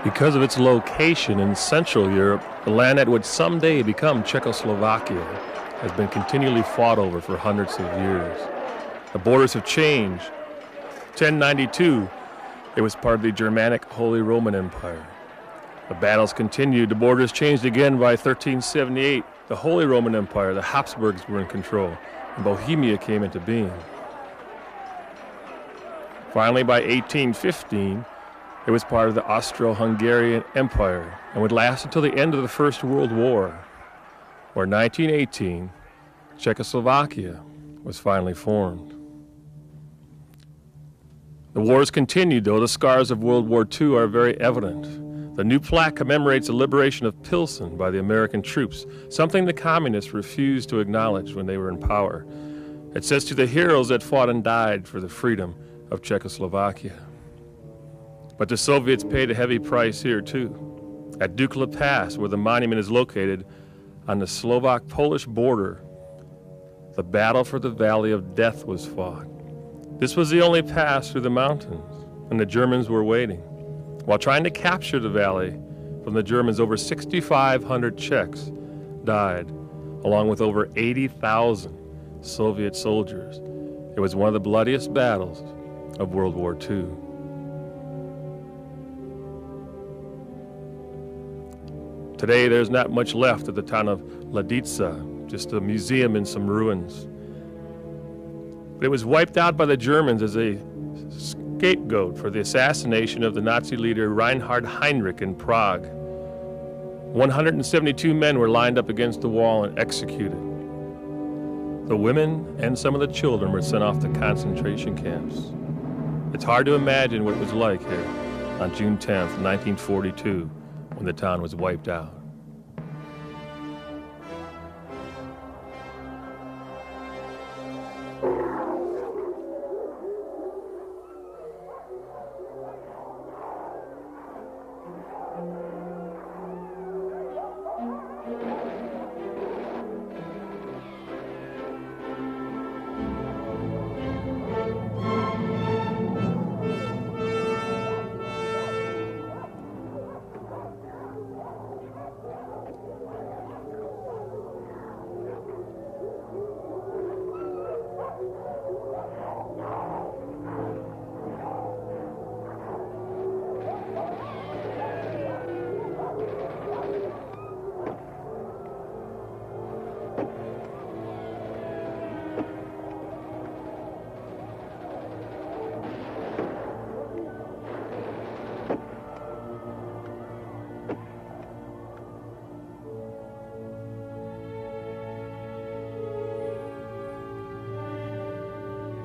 Because of its location in Central Europe, the land that would someday become Czechoslovakia has been continually fought over for hundreds of years. The borders have changed. 1092, it was part of the Germanic Holy Roman Empire. The battles continued. The borders changed again by 1378. The Holy Roman Empire, the Habsburgs, were in control, and Bohemia came into being. Finally, by 1815, it was part of the Austro-Hungarian Empire and would last until the end of the First World War, where 1918, Czechoslovakia was finally formed. The wars continued, though the scars of World War II are very evident. The new plaque commemorates the liberation of Pilsen by the American troops, something the communists refused to acknowledge when they were in power. It says, "To the heroes that fought and died for the freedom of Czechoslovakia." But the Soviets paid a heavy price here, too. At Dukla Pass, where the monument is located on the Slovak-Polish border, the battle for the Valley of Death was fought. This was the only pass through the mountains, and the Germans were waiting. While trying to capture the valley from the Germans, over 6,500 Czechs died, along with over 80,000 Soviet soldiers. It was one of the bloodiest battles of World War II. Today, there's not much left of the town of Leditsa, just a museum and some ruins. But it was wiped out by the Germans as a scapegoat for the assassination of the Nazi leader Reinhard Heinrich in Prague. 172 men were lined up against the wall and executed. The women and some of the children were sent off to concentration camps. It's hard to imagine what it was like here on June 10th, 1942, when the town was wiped out.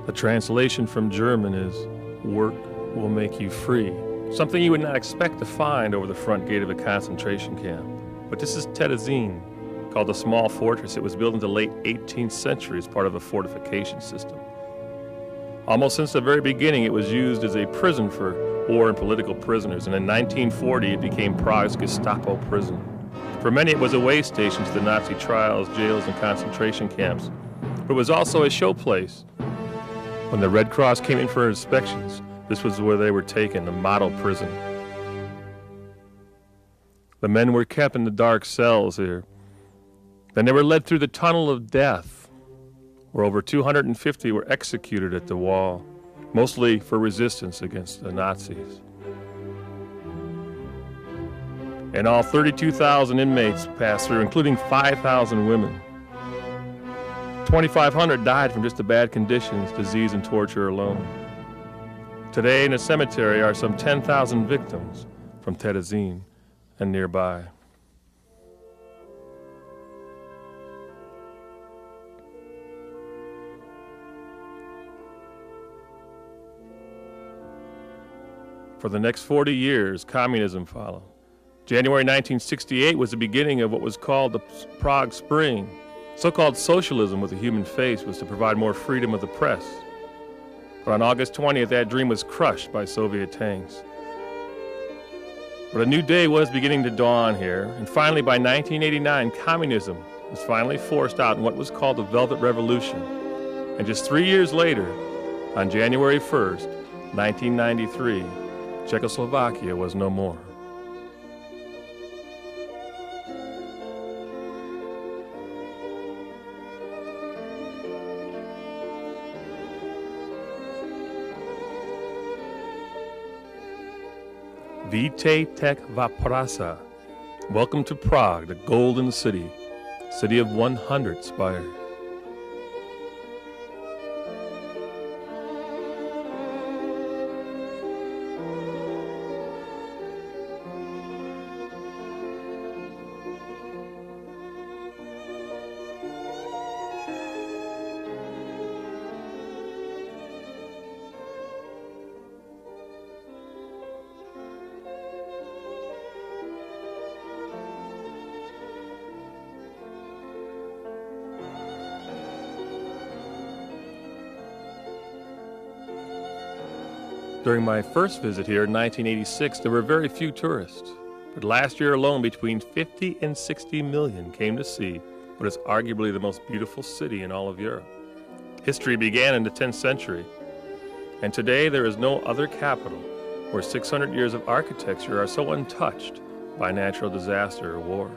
The translation from German is, "Work will make you free," something you would not expect to find over the front gate of a concentration camp. But this is Terezín, called a small fortress. It was built in the late 18th century as part of a fortification system. Almost since the very beginning, it was used as a prison for war and political prisoners, and in 1940, it became Prague's Gestapo prison. For many, it was a way station to the Nazi trials, jails, and concentration camps. But it was also a showplace. When the Red Cross came in for inspections, this was where they were taken, the model prison. The men were kept in the dark cells here. Then they were led through the tunnel of death, where over 250 were executed at the wall, mostly for resistance against the Nazis. And all 32,000 inmates passed through, including 5,000 women. 2,500 died from just the bad conditions, disease, and torture alone. Today in the cemetery are some 10,000 victims from Terezín and nearby. For the next 40 years, communism followed. January 1968 was the beginning of what was called the Prague Spring. So-called socialism with a human face was to provide more freedom of the press. But on August 20th, that dream was crushed by Soviet tanks. But a new day was beginning to dawn here, and finally by 1989, communism was finally forced out in what was called the Velvet Revolution. And just 3 years later, on January 1st, 1993, Czechoslovakia was no more. Vítejte v Praze. Welcome to Prague, the golden city, city of 100 spires. During my first visit here in 1986, there were very few tourists. But last year alone, between 50 and 60 million came to see what is arguably the most beautiful city in all of Europe. History began in the 10th century, and today there is no other capital where 600 years of architecture are so untouched by natural disaster or war.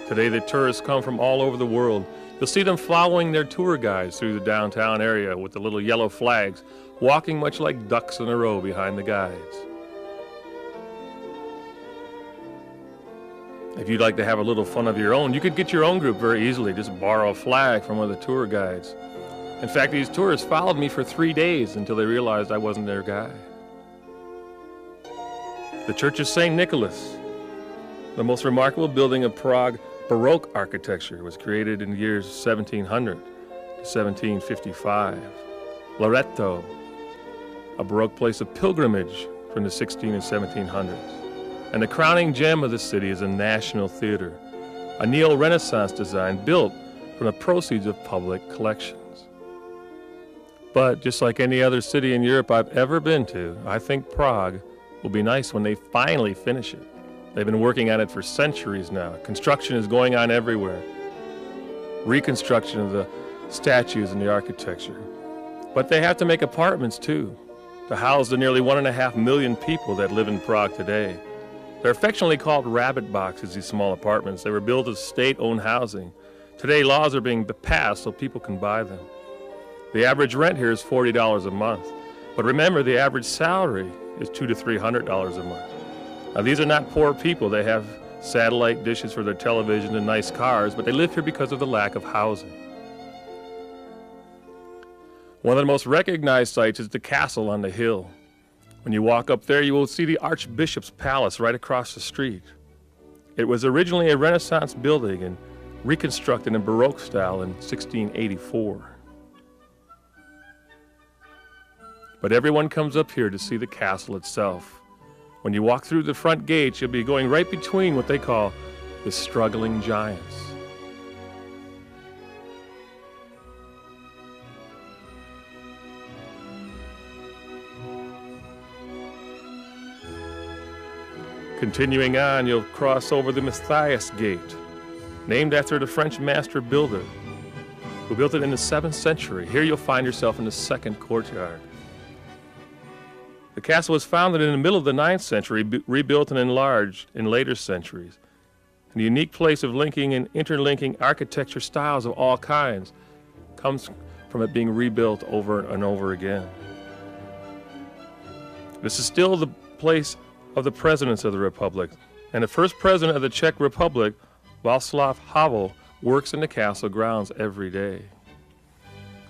Today the tourists come from all over the world. You'll see them following their tour guides through the downtown area with the little yellow flags, walking much like ducks in a row behind the guides. If you'd like to have a little fun of your own, you could get your own group very easily. Just borrow a flag from one of the tour guides. In fact, these tourists followed me for 3 days until they realized I wasn't their guide. The Church of St. Nicholas, the most remarkable building of Prague Baroque architecture, was created in the years 1700 to 1755. Loreto, a Baroque place of pilgrimage from the 16 and 1700s. And the crowning gem of the city is a National Theater, a neo-Renaissance design built from the proceeds of public collections. But just like any other city in Europe I've ever been to, I think Prague will be nice when they finally finish it. They've been working on it for centuries now. Construction is going on everywhere. Reconstruction of the statues and the architecture. But they have to make apartments too, to house the nearly 1.5 million people that live in Prague today. They're affectionately called rabbit boxes, these small apartments. They were built as state-owned housing. Today laws are being passed so people can buy them. The average rent here is $40 a month. But remember, the average salary is $200 to $300 a month. Now, these are not poor people. They have satellite dishes for their television and nice cars, but they live here because of the lack of housing. One of the most recognized sites is the castle on the hill. When you walk up there, you will see the Archbishop's Palace right across the street. It was originally a Renaissance building and reconstructed in Baroque style in 1684. But everyone comes up here to see the castle itself. When you walk through the front gates, you'll be going right between what they call the struggling giants. Continuing on, you'll cross over the Matthias Gate, named after the French master builder who built it in the 7th century. Here you'll find yourself in the second courtyard. The castle was founded in the middle of the 9th century, rebuilt and enlarged in later centuries. And the unique place of linking and interlinking architecture styles of all kinds comes from it being rebuilt over and over again. This is still the place of the presidents of the Republic, and the first president of the Czech Republic, Václav Havel, works in the castle grounds every day.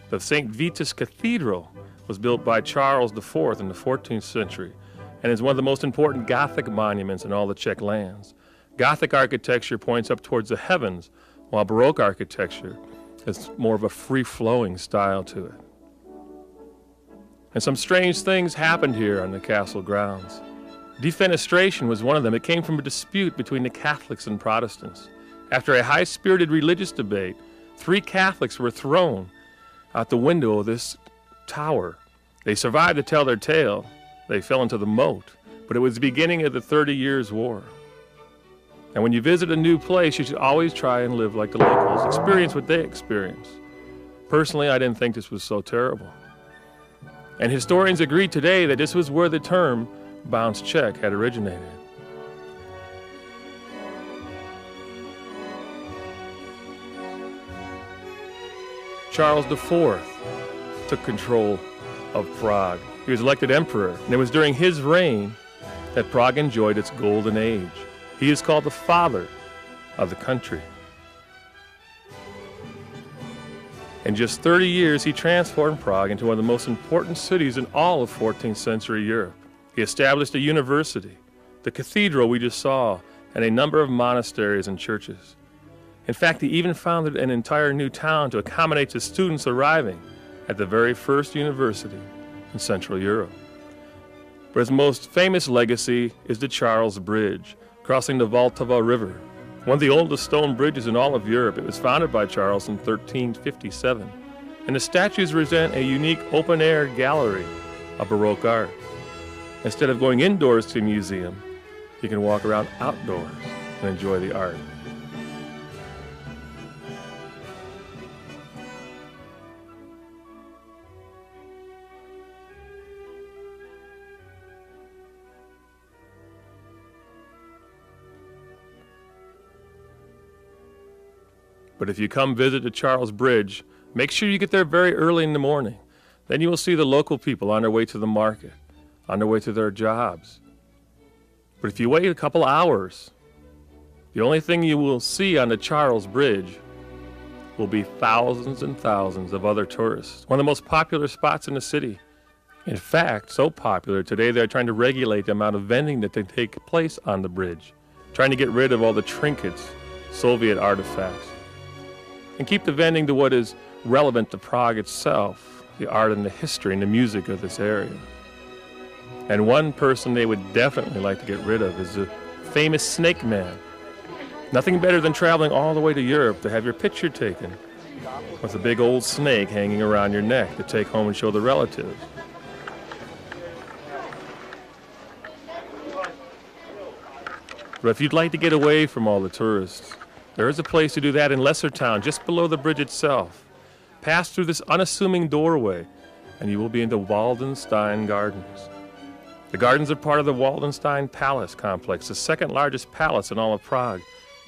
The St. Vitus Cathedral was built by Charles IV in the 14th century and is one of the most important Gothic monuments in all the Czech lands. Gothic architecture points up towards the heavens, while Baroque architecture has more of a free-flowing style to it. And some strange things happened here on the castle grounds. Defenestration was one of them. It came from a dispute between the Catholics and Protestants. After a high-spirited religious debate, 3 Catholics were thrown out the window of this tower. They survived to tell their tale. They fell into the moat, but it was the beginning of the 30 Years' War. And when you visit a new place, you should always try and live like the locals, experience what they experience. Personally, I didn't think this was so terrible. And historians agree today that this was where the term bounce Czech had originated. Charles IV took control of Prague He was elected emperor, and it was during his reign that Prague enjoyed its golden age. He is called the father of the country. In just 30 years, he transformed Prague into one of the most important cities in all of 14th century Europe. He established a university, the cathedral we just saw, and a number of monasteries and churches. In fact, he even founded an entire new town to accommodate the students arriving at the very first university in Central Europe. But his most famous legacy is the Charles Bridge, crossing the Vltava River, one of the oldest stone bridges in all of Europe. It was founded by Charles in 1357, and the statues present a unique open-air gallery of Baroque art. Instead of going indoors to a museum, you can walk around outdoors and enjoy the art. But if you come visit the Charles Bridge, make sure you get there very early in the morning. Then you will see the local people on their way to the market, on their way to their jobs. But if you wait a couple hours, the only thing you will see on the Charles Bridge will be thousands and thousands of other tourists, one of the most popular spots in the city. In fact, so popular today they're trying to regulate the amount of vending that can take place on the bridge, trying to get rid of all the trinkets, Soviet artifacts, and keep the vending to what is relevant to Prague itself, the art and the history and the music of this area. And one person they would definitely like to get rid of is the famous Snake Man. Nothing better than traveling all the way to Europe to have your picture taken with a big old snake hanging around your neck to take home and show the relatives. But if you'd like to get away from all the tourists, there is a place to do that in Lessertown, just below the bridge itself. Pass through this unassuming doorway, and you will be into Waldenstein Gardens. The gardens are part of the Waldenstein Palace complex, the second largest palace in all of Prague.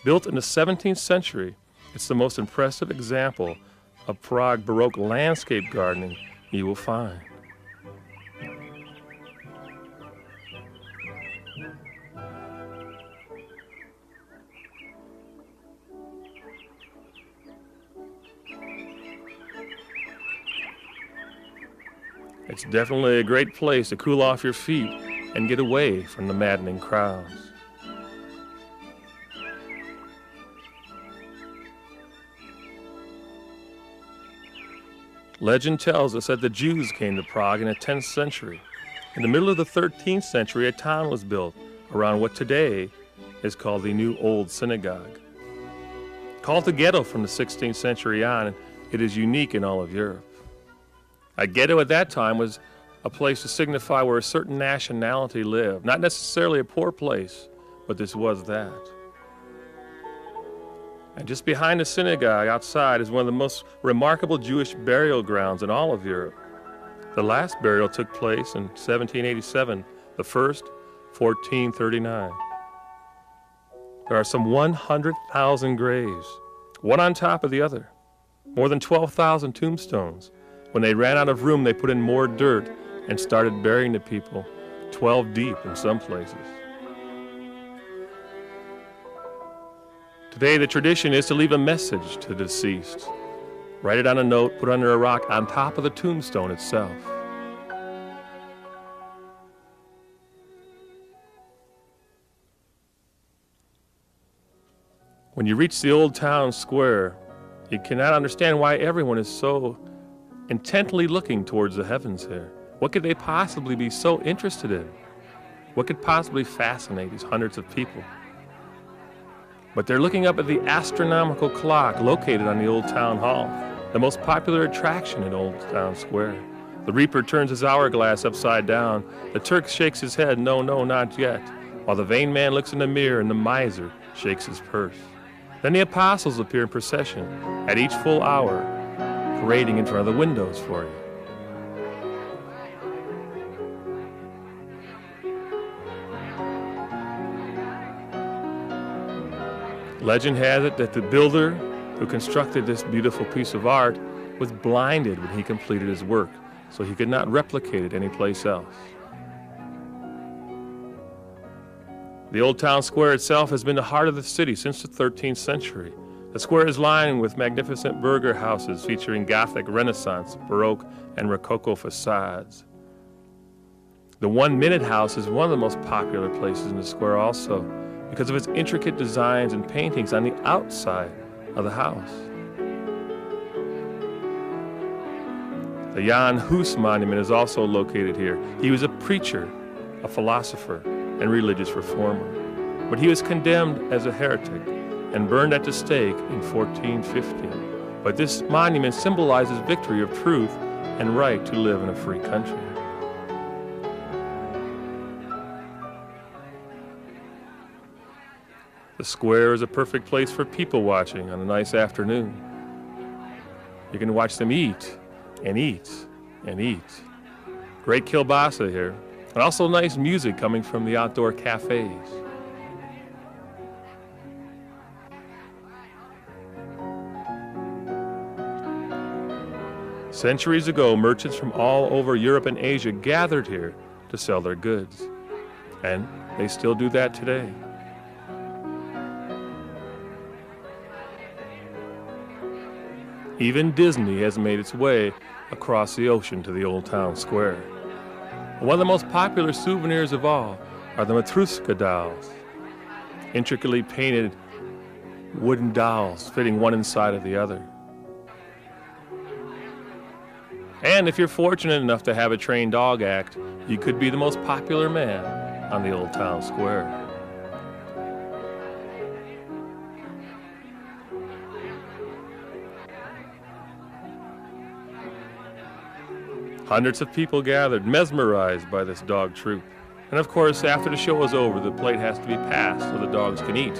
Built in the 17th century, it's the most impressive example of Prague Baroque landscape gardening you will find. It's definitely a great place to cool off your feet and get away from the maddening crowds. Legend tells us that the Jews came to Prague in the 10th century. In the middle of the 13th century, a town was built around what today is called the New Old Synagogue. Called the ghetto from the 16th century on, it is unique in all of Europe. A ghetto at that time was a place to signify where a certain nationality lived. Not necessarily a poor place, but this was that. And just behind the synagogue outside is one of the most remarkable Jewish burial grounds in all of Europe. The last burial took place in 1787, the first, 1439. There are some 100,000 graves, one on top of the other, more than 12,000 tombstones. When they ran out of room, they put in more dirt and started burying the people, 12 deep in some places. Today, the tradition is to leave a message to the deceased. Write it on a note, put under a rock on top of the tombstone itself. When you reach the old town square, you cannot understand why everyone is so intently looking towards the heavens here. What could they possibly be so interested in? What could possibly fascinate these hundreds of people? But they're looking up at the astronomical clock located on the Old Town Hall, the most popular attraction in Old Town Square. The reaper turns his hourglass upside down. The Turk shakes his head, no, no, not yet, while the vain man looks in the mirror and the miser shakes his purse. Then the apostles appear in procession at each full hour, parading in front of the windows for you. Legend has it that the builder who constructed this beautiful piece of art was blinded when he completed his work. so he could not replicate it anyplace else. The Old Town Square itself has been the heart of the city since the 13th century. The square is lined with magnificent burgher houses featuring Gothic, Renaissance, Baroque, and Rococo facades. The 1 Minute House is one of the most popular places in the square also because of its intricate designs and paintings on the outside of the house. The Jan Hus monument is also located here. He was a preacher, a philosopher, and religious reformer, but he was condemned as a heretic and burned at the stake in 1450. But this monument symbolizes victory of truth and right to live in a free country. The square is a perfect place for people watching on a nice afternoon. You can watch them eat and eat and eat. Great kielbasa here, and also nice music coming from the outdoor cafes. Centuries ago, merchants from all over Europe and Asia gathered here to sell their goods, and they still do that today. Even Disney has made its way across the ocean to the Old Town Square. One of the most popular souvenirs of all are the Matryoshka dolls, intricately painted wooden dolls fitting one inside of the other. And if you're fortunate enough to have a trained dog act, you could be the most popular man on the Old Town Square. Hundreds of people gathered, mesmerized by this dog troupe. And of course, after the show is over, the plate has to be passed so the dogs can eat.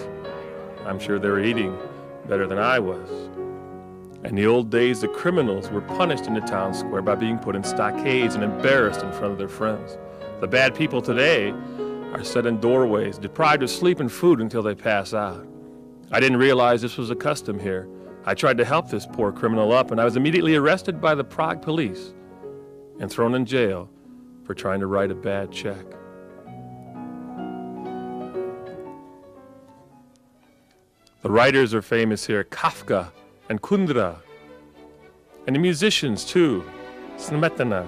I'm sure they were eating better than I was. In the old days, the criminals were punished in the town square by being put in stockades and embarrassed in front of their friends. The bad people today are set in doorways, deprived of sleep and food until they pass out. I didn't realize this was a custom here. I tried to help this poor criminal up, and I was immediately arrested by the Prague police and thrown in jail for trying to write a bad check. The writers are famous here, Kafka and Kundera, and the musicians too, Smetana,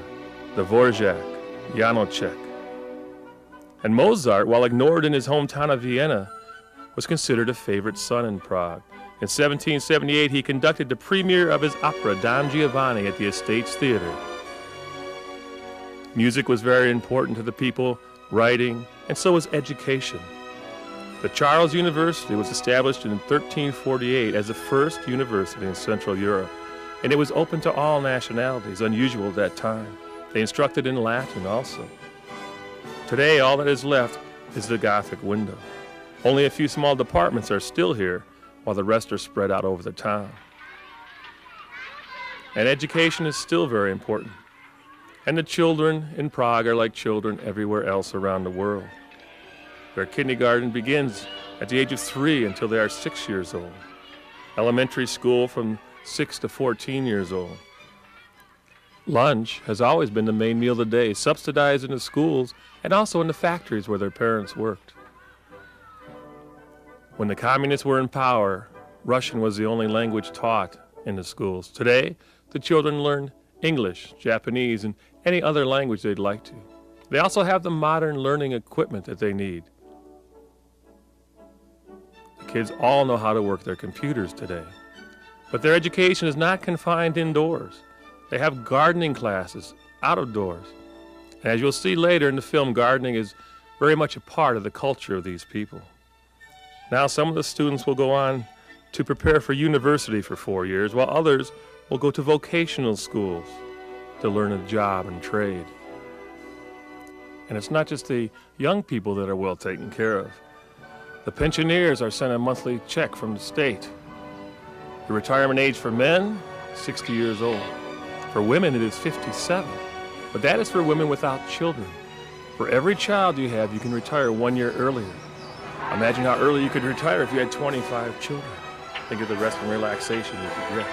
Dvorak, Janacek. And Mozart, while ignored in his hometown of Vienna, was considered a favorite son in Prague. In 1778, he conducted the premiere of his opera Don Giovanni at the Estates Theater. Music was very important to the people, writing, and so was education. The Charles University was established in 1348 as the first university in Central Europe, and it was open to all nationalities, unusual at that time. They instructed in Latin also. Today, all that is left is the Gothic window. Only a few small departments are still here, while the rest are spread out over the town. And education is still very important. And the children in Prague are like children everywhere else around the world. Their kindergarten begins at the age of 3 until they are 6 years old. Elementary school from 6 to 14 years old. Lunch has always been the main meal of the day, subsidized in the schools and also in the factories where their parents worked. When the communists were in power, Russian was the only language taught in the schools. Today, the children learn English, Japanese, and any other language they'd like to. They also have the modern learning equipment that they need. The kids all know how to work their computers today. But their education is not confined indoors. They have gardening classes out of doors. And as you'll see later in the film, gardening is very much a part of the culture of these people. Now some of the students will go on to prepare for university for 4 years, while others will go to vocational schools to learn a job and trade. And it's not just the young people that are well taken care of. The pensioners are sent a monthly check from the state. The retirement age for men, 60 years old. For women, it is 57. But that is for women without children. For every child you have, you can retire 1 year earlier. Imagine how early you could retire if you had 25 children. Think of the rest and relaxation you could get.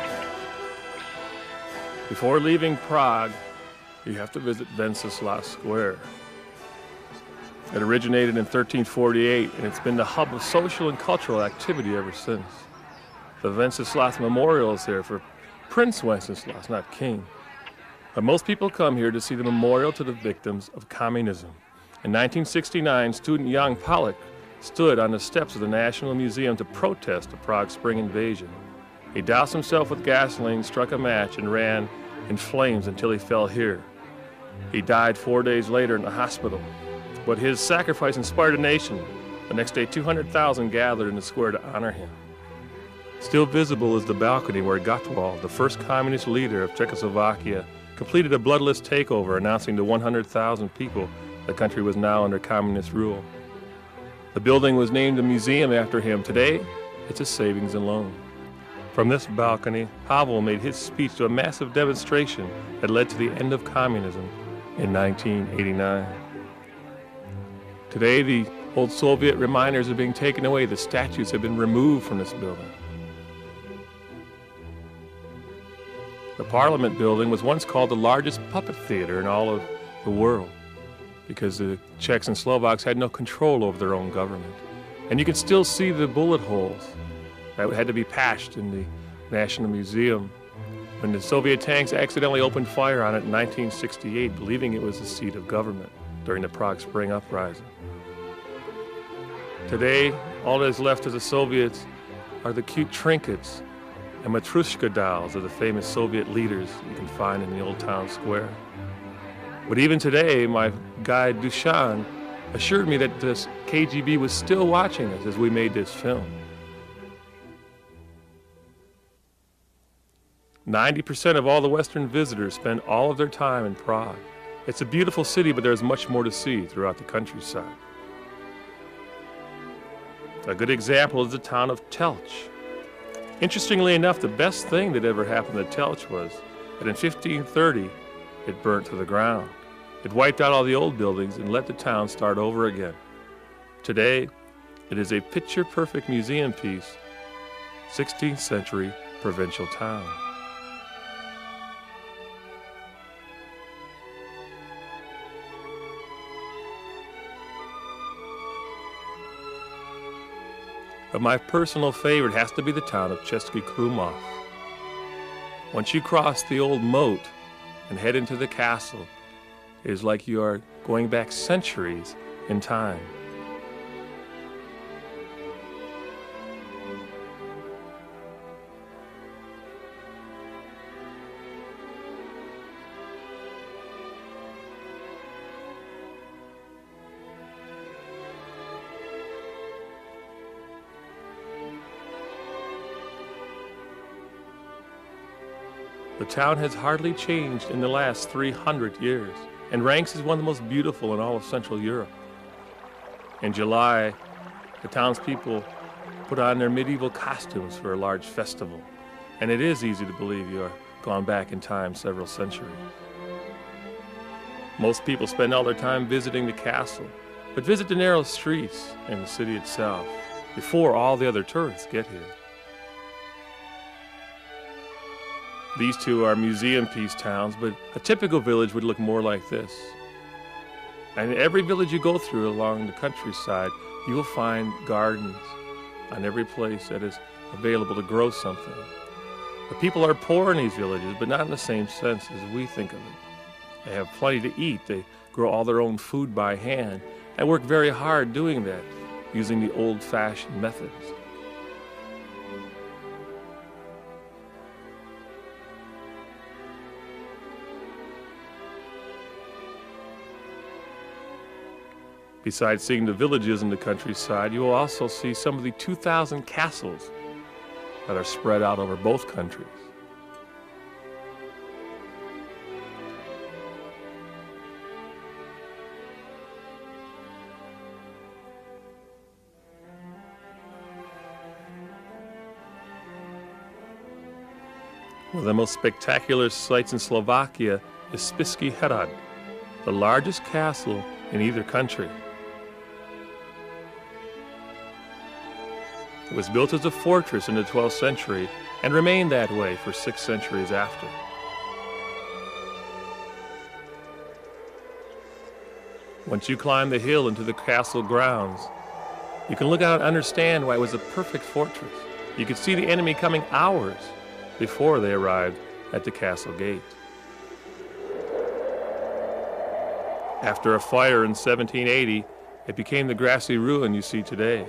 Before leaving Prague, you have to visit Wenceslas Square. It originated in 1348, and it's been the hub of social and cultural activity ever since. The Wenceslas Memorial is there for Prince Wenceslas, not King. But most people come here to see the memorial to the victims of communism. In 1969, student Jan Palach stood on the steps of the National Museum to protest the Prague Spring invasion. He doused himself with gasoline, struck a match, and ran in flames until he fell here. He died 4 days later in the hospital. But his sacrifice inspired a nation. The next day, 200,000 gathered in the square to honor him. Still visible is the balcony where Gottwald, the first communist leader of Czechoslovakia, completed a bloodless takeover, announcing to 100,000 people the country was now under communist rule. The building was named a museum after him. Today, it's a savings and loan. From this balcony, Havel made his speech to a massive demonstration that led to the end of communism in 1989. Today, the old Soviet reminders are being taken away. The statues have been removed from this building. The Parliament building was once called the largest puppet theater in all of the world because the Czechs and Slovaks had no control over their own government. And you can still see the bullet holes that had to be patched in the National Museum when the Soviet tanks accidentally opened fire on it in 1968, believing it was the seat of government during the Prague Spring uprising. Today, all that is left of the Soviets are the cute trinkets and Matryoshka dolls of the famous Soviet leaders you can find in the old town square. But even today, my guide Dushan assured me that this KGB was still watching us as we made this film. 90% of all the Western visitors spend all of their time in Prague. It's a beautiful city, but there's much more to see throughout the countryside. A good example is the town of Telch. Interestingly enough, the best thing that ever happened to Telch was that in 1530, it burnt to the ground. It wiped out all the old buildings and let the town start over again. Today, it is a picture-perfect museum piece, 16th century provincial town. But my personal favorite has to be the town of Český Krumlov. Once you cross the old moat and head into the castle, it is like you are going back centuries in time. The town has hardly changed in the last 300 years and ranks as one of the most beautiful in all of Central Europe. In July, the townspeople put on their medieval costumes for a large festival, and it is easy to believe you are gone back in time several centuries. Most people spend all their time visiting the castle, but visit the narrow streets and the city itself before all the other tourists get here. These two are museum piece towns, but a typical village would look more like this. And in every village you go through along the countryside, you will find gardens on every place that is available to grow something. The people are poor in these villages, but not in the same sense as we think of it. They have plenty to eat. They grow all their own food by hand and work very hard doing that, using the old-fashioned methods. Besides seeing the villages in the countryside, you will also see some of the 2,000 castles that are spread out over both countries. One of the most spectacular sights in Slovakia is Spišský hrad, the largest castle in either country. It was built as a fortress in the 12th century and remained that way for 6 centuries after. Once you climb the hill into the castle grounds, you can look out and understand why it was a perfect fortress. You could see the enemy coming hours before they arrived at the castle gate. After a fire in 1780, it became the grassy ruin you see today.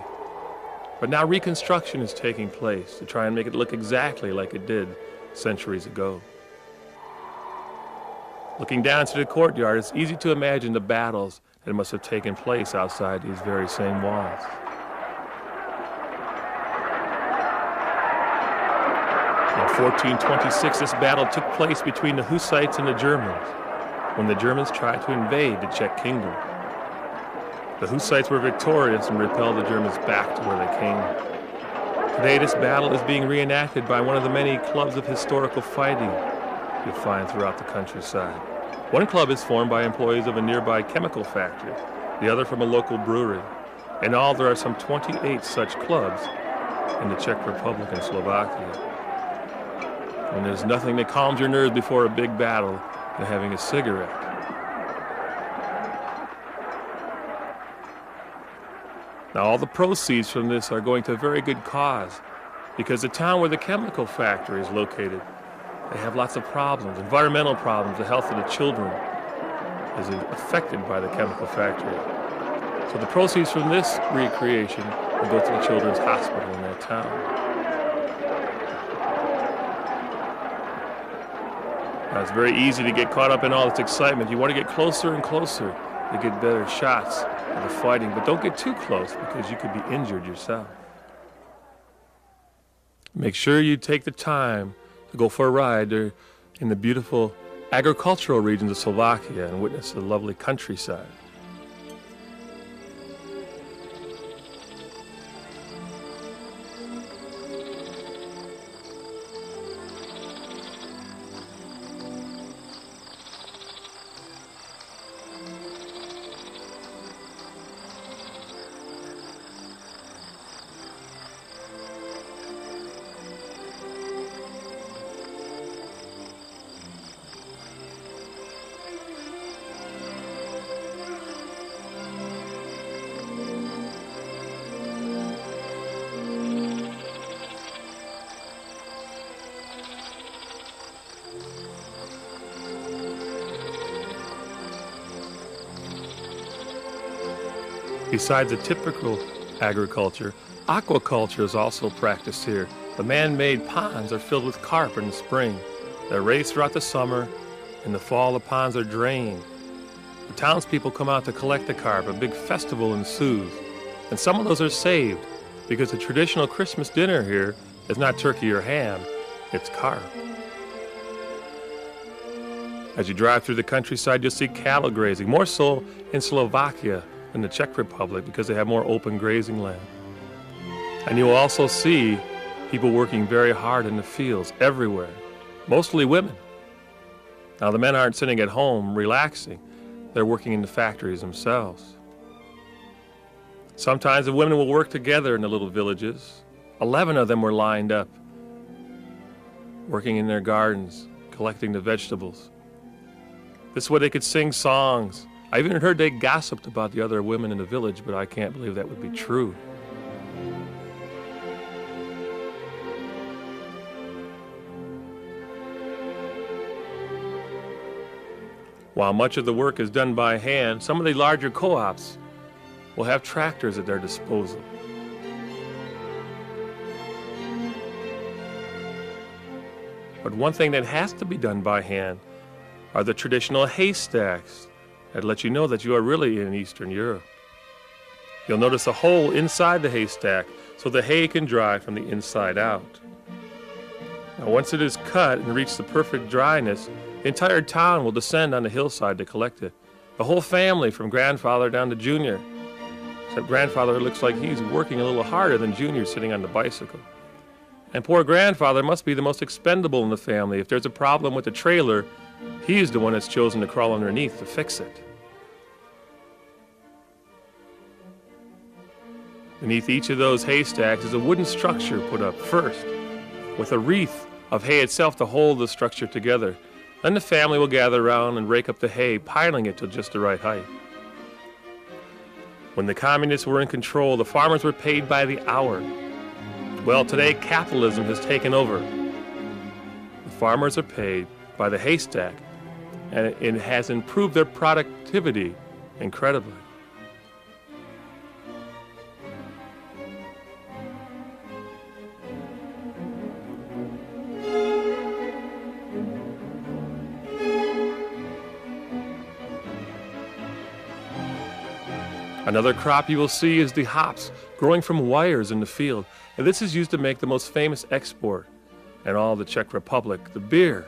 But now reconstruction is taking place to try and make it look exactly like it did centuries ago. Looking down into the courtyard, it's easy to imagine the battles that must have taken place outside these very same walls. In 1426, this battle took place between the Hussites and the Germans, when the Germans tried to invade the Czech kingdom. The Hussites were victorious and repelled the Germans back to where they came. Today, this battle is being reenacted by one of the many clubs of historical fighting you find throughout the countryside. One club is formed by employees of a nearby chemical factory, the other from a local brewery. In all, there are some 28 such clubs in the Czech Republic and Slovakia. And there's nothing that calms your nerves before a big battle than having a cigarette. Now, all the proceeds from this are going to a very good cause, because the town where the chemical factory is located, they have lots of problems, environmental problems. The health of the children is affected by the chemical factory. So the proceeds from this recreation will go to the children's hospital in that town. Now, it's very easy to get caught up in all this excitement. You want to get closer and closer to get better shots of the fighting, but don't get too close because you could be injured yourself. Make sure you take the time to go for a ride in the beautiful agricultural regions of Slovakia and witness the lovely countryside. Besides the typical agriculture, aquaculture is also practiced here. The man-made ponds are filled with carp in the spring. They're raised throughout the summer. In the fall, the ponds are drained. The townspeople come out to collect the carp. A big festival ensues. And some of those are saved because the traditional Christmas dinner here is not turkey or ham, it's carp. As you drive through the countryside, you'll see cattle grazing, more so in Slovakia in the Czech Republic because they have more open grazing land. And you will also see people working very hard in the fields everywhere, mostly women. Now the men aren't sitting at home relaxing, they're working in the factories themselves. Sometimes the women will work together in the little villages. 11 of them were lined up, working in their gardens, collecting the vegetables. This way they could sing songs. I even heard they gossiped about the other women in the village, but I can't believe that would be true. While much of the work is done by hand, some of the larger co-ops will have tractors at their disposal. But one thing that has to be done by hand are the traditional haystacks that let you know that you are really in Eastern Europe. You'll notice a hole inside the haystack so the hay can dry from the inside out. Now, once it is cut and reached the perfect dryness, the entire town will descend on the hillside to collect it. The whole family, from grandfather down to junior. Except grandfather looks like he's working a little harder than junior sitting on the bicycle. And poor grandfather must be the most expendable in the family. If there's a problem with the trailer, he's the one that's chosen to crawl underneath to fix it. Beneath each of those haystacks is a wooden structure put up first, with a wreath of hay itself to hold the structure together. Then the family will gather around and rake up the hay, piling it to just the right height. When the communists were in control, the farmers were paid by the hour. Well, today capitalism has taken over. The farmers are paid by the haystack, and it has improved their productivity incredibly. Another crop you will see is the hops growing from wires in the field, and this is used to make the most famous export in all the Czech Republic, the beer.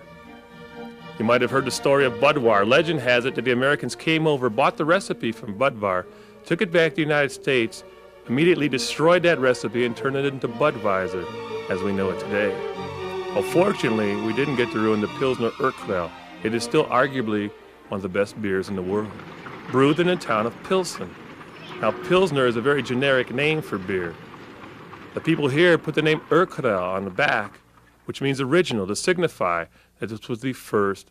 You might have heard the story of Budvar. Legend has it that the Americans came over, bought the recipe from Budvar, took it back to the United States, immediately destroyed that recipe and turned it into Budweiser as we know it today. Well, fortunately, we didn't get to ruin the Pilsner Urquell. It is still arguably one of the best beers in the world, brewed in the town of Pilsen. Now, Pilsner is a very generic name for beer. The people here put the name Urquell on the back, which means original, to signify that this was the first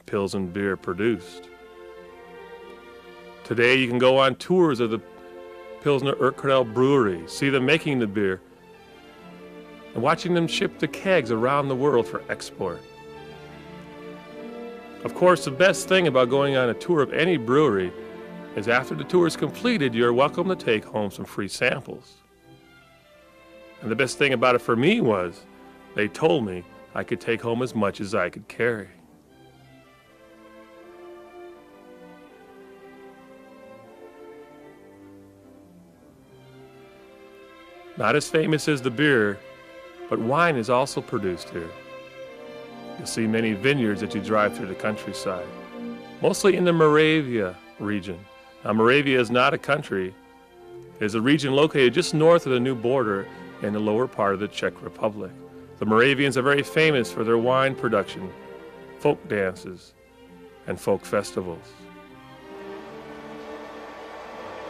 Pilsen beer produced. Today, you can go on tours of the Pilsner Urquell brewery, see them making the beer, and watching them ship the kegs around the world for export. Of course, the best thing about going on a tour of any brewery is after the tour is completed, you're welcome to take home some free samples. And the best thing about it for me was they told me I could take home as much as I could carry. Not as famous as the beer, but wine is also produced here. You'll see many vineyards as you drive through the countryside, mostly in the Moravia region. Now, Moravia is not a country. It is a region located just north of the new border in the lower part of the Czech Republic. The Moravians are very famous for their wine production, folk dances, and folk festivals.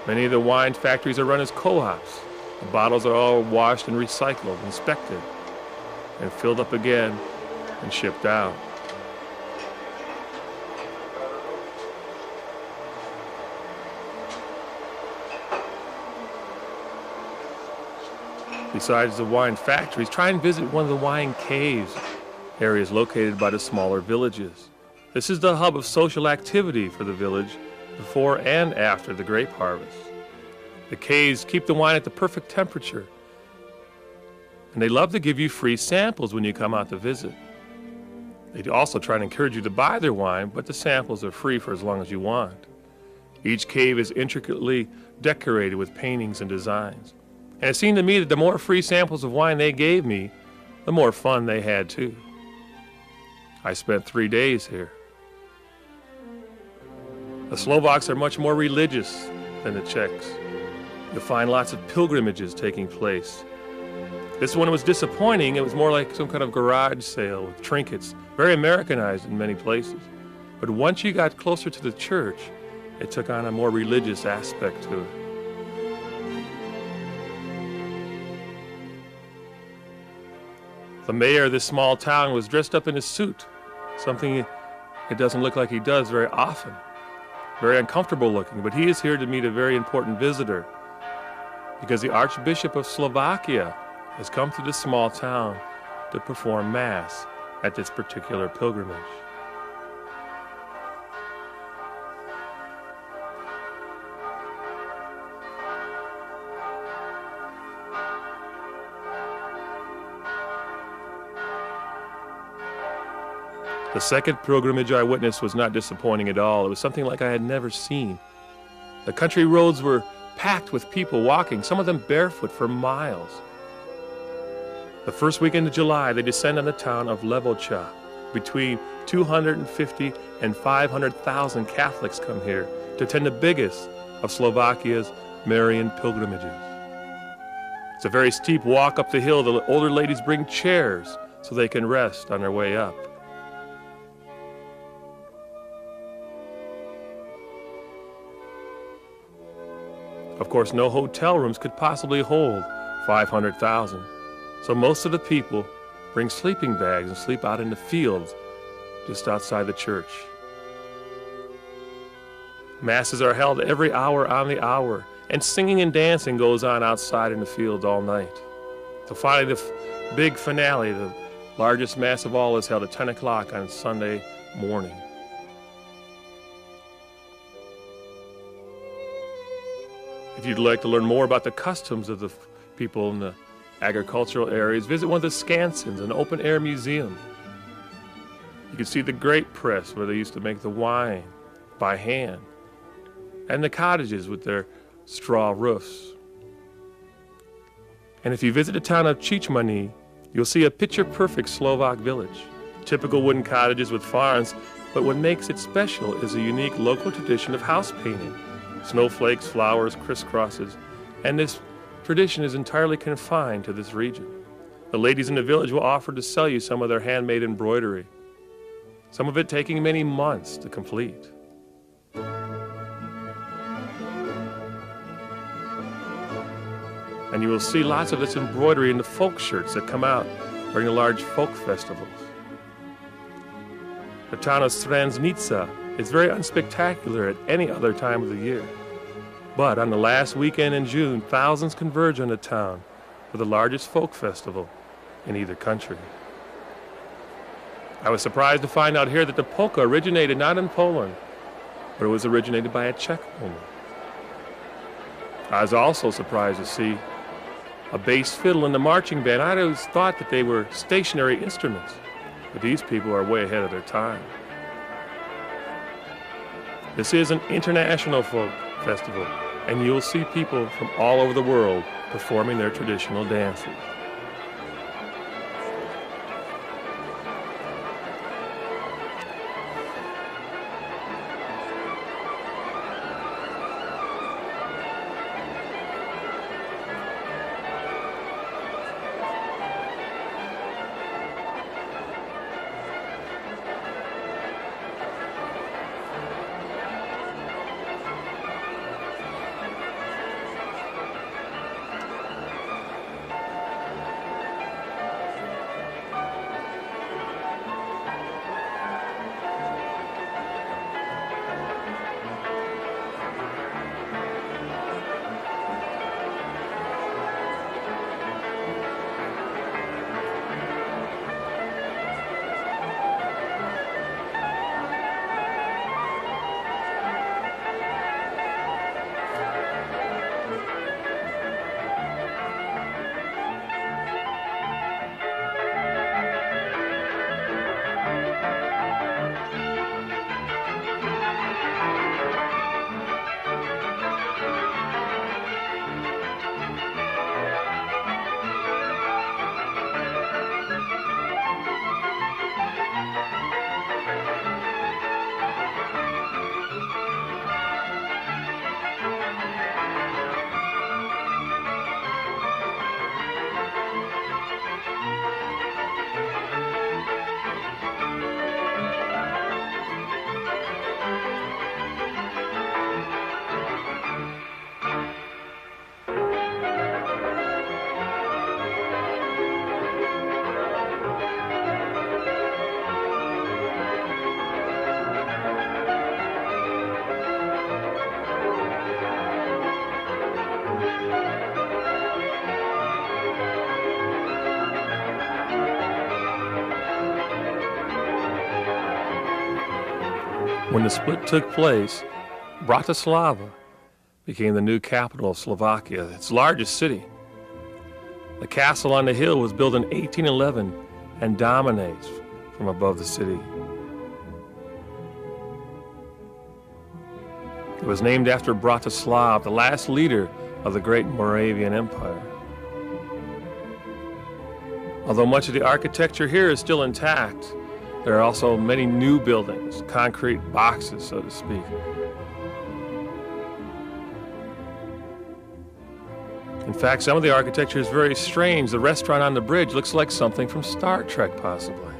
Many of the wine factories are run as co-ops. The bottles are all washed and recycled, inspected, and filled up again and shipped out. Besides the wine factories, try and visit one of the wine caves, areas located by the smaller villages. This is the hub of social activity for the village before and after the grape harvest. The caves keep the wine at the perfect temperature, and they love to give you free samples when you come out to visit. They also try and encourage you to buy their wine, but the samples are free for as long as you want. Each cave is intricately decorated with paintings and designs. And it seemed to me that the more free samples of wine they gave me, the more fun they had too. I spent 3 days here. The Slovaks are much more religious than the Czechs. You'll find lots of pilgrimages taking place. This one was disappointing. It was more like some kind of garage sale with trinkets, very Americanized in many places. But once you got closer to the church, it took on a more religious aspect to it. The mayor of this small town was dressed up in a suit, something it doesn't look like he does very often. Very uncomfortable looking, but he is here to meet a very important visitor because the Archbishop of Slovakia has come to this small town to perform Mass at this particular pilgrimage. The second pilgrimage I witnessed was not disappointing at all. It was something like I had never seen. The country roads were packed with people walking, some of them barefoot for miles. The first weekend of July, they descend on the town of Levocha. Between 250 and 500,000 Catholics come here to attend the biggest of Slovakia's Marian pilgrimages. It's a very steep walk up the hill. The older ladies bring chairs so they can rest on their way up. Of course, no hotel rooms could possibly hold 500,000. So most of the people bring sleeping bags and sleep out in the fields just outside the church. Masses are held every hour on the hour, and singing and dancing goes on outside in the fields all night. So finally, the big finale, the largest mass of all, is held at 10 o'clock on Sunday morning. If you'd like to learn more about the customs of the people in the agricultural areas, visit one of the Skansens, an open-air museum. You can see the grape press where they used to make the wine by hand, and the cottages with their straw roofs. And if you visit the town of Chichmany, you'll see a picture-perfect Slovak village. Typical wooden cottages with farms, but what makes it special is a unique local tradition of house painting. Snowflakes, flowers, crisscrosses, and this tradition is entirely confined to this region. The ladies in the village will offer to sell you some of their handmade embroidery, some of it taking many months to complete. And you will see lots of this embroidery in the folk shirts that come out during the large folk festivals. The town of Srenznica is very unspectacular at any other time of the year. But on the last weekend in June, thousands converge on the town for the largest folk festival in either country. I was surprised to find out here that the polka originated not in Poland, but it was originated by a Czech woman. I was also surprised to see a bass fiddle in the marching band. I always thought that they were stationary instruments, but these people are way ahead of their time. This is an international folk festival, and you'll see people from all over the world performing their traditional dances. When the split took place, Bratislava became the new capital of Slovakia, its largest city. The castle on the hill was built in 1811 and dominates from above the city. It was named after Bratislav, the last leader of the great Moravian Empire. Although much of the architecture here is still intact, there are also many new buildings, concrete boxes, so to speak. In fact, some of the architecture is very strange. The restaurant on the bridge looks like something from Star Trek, possibly.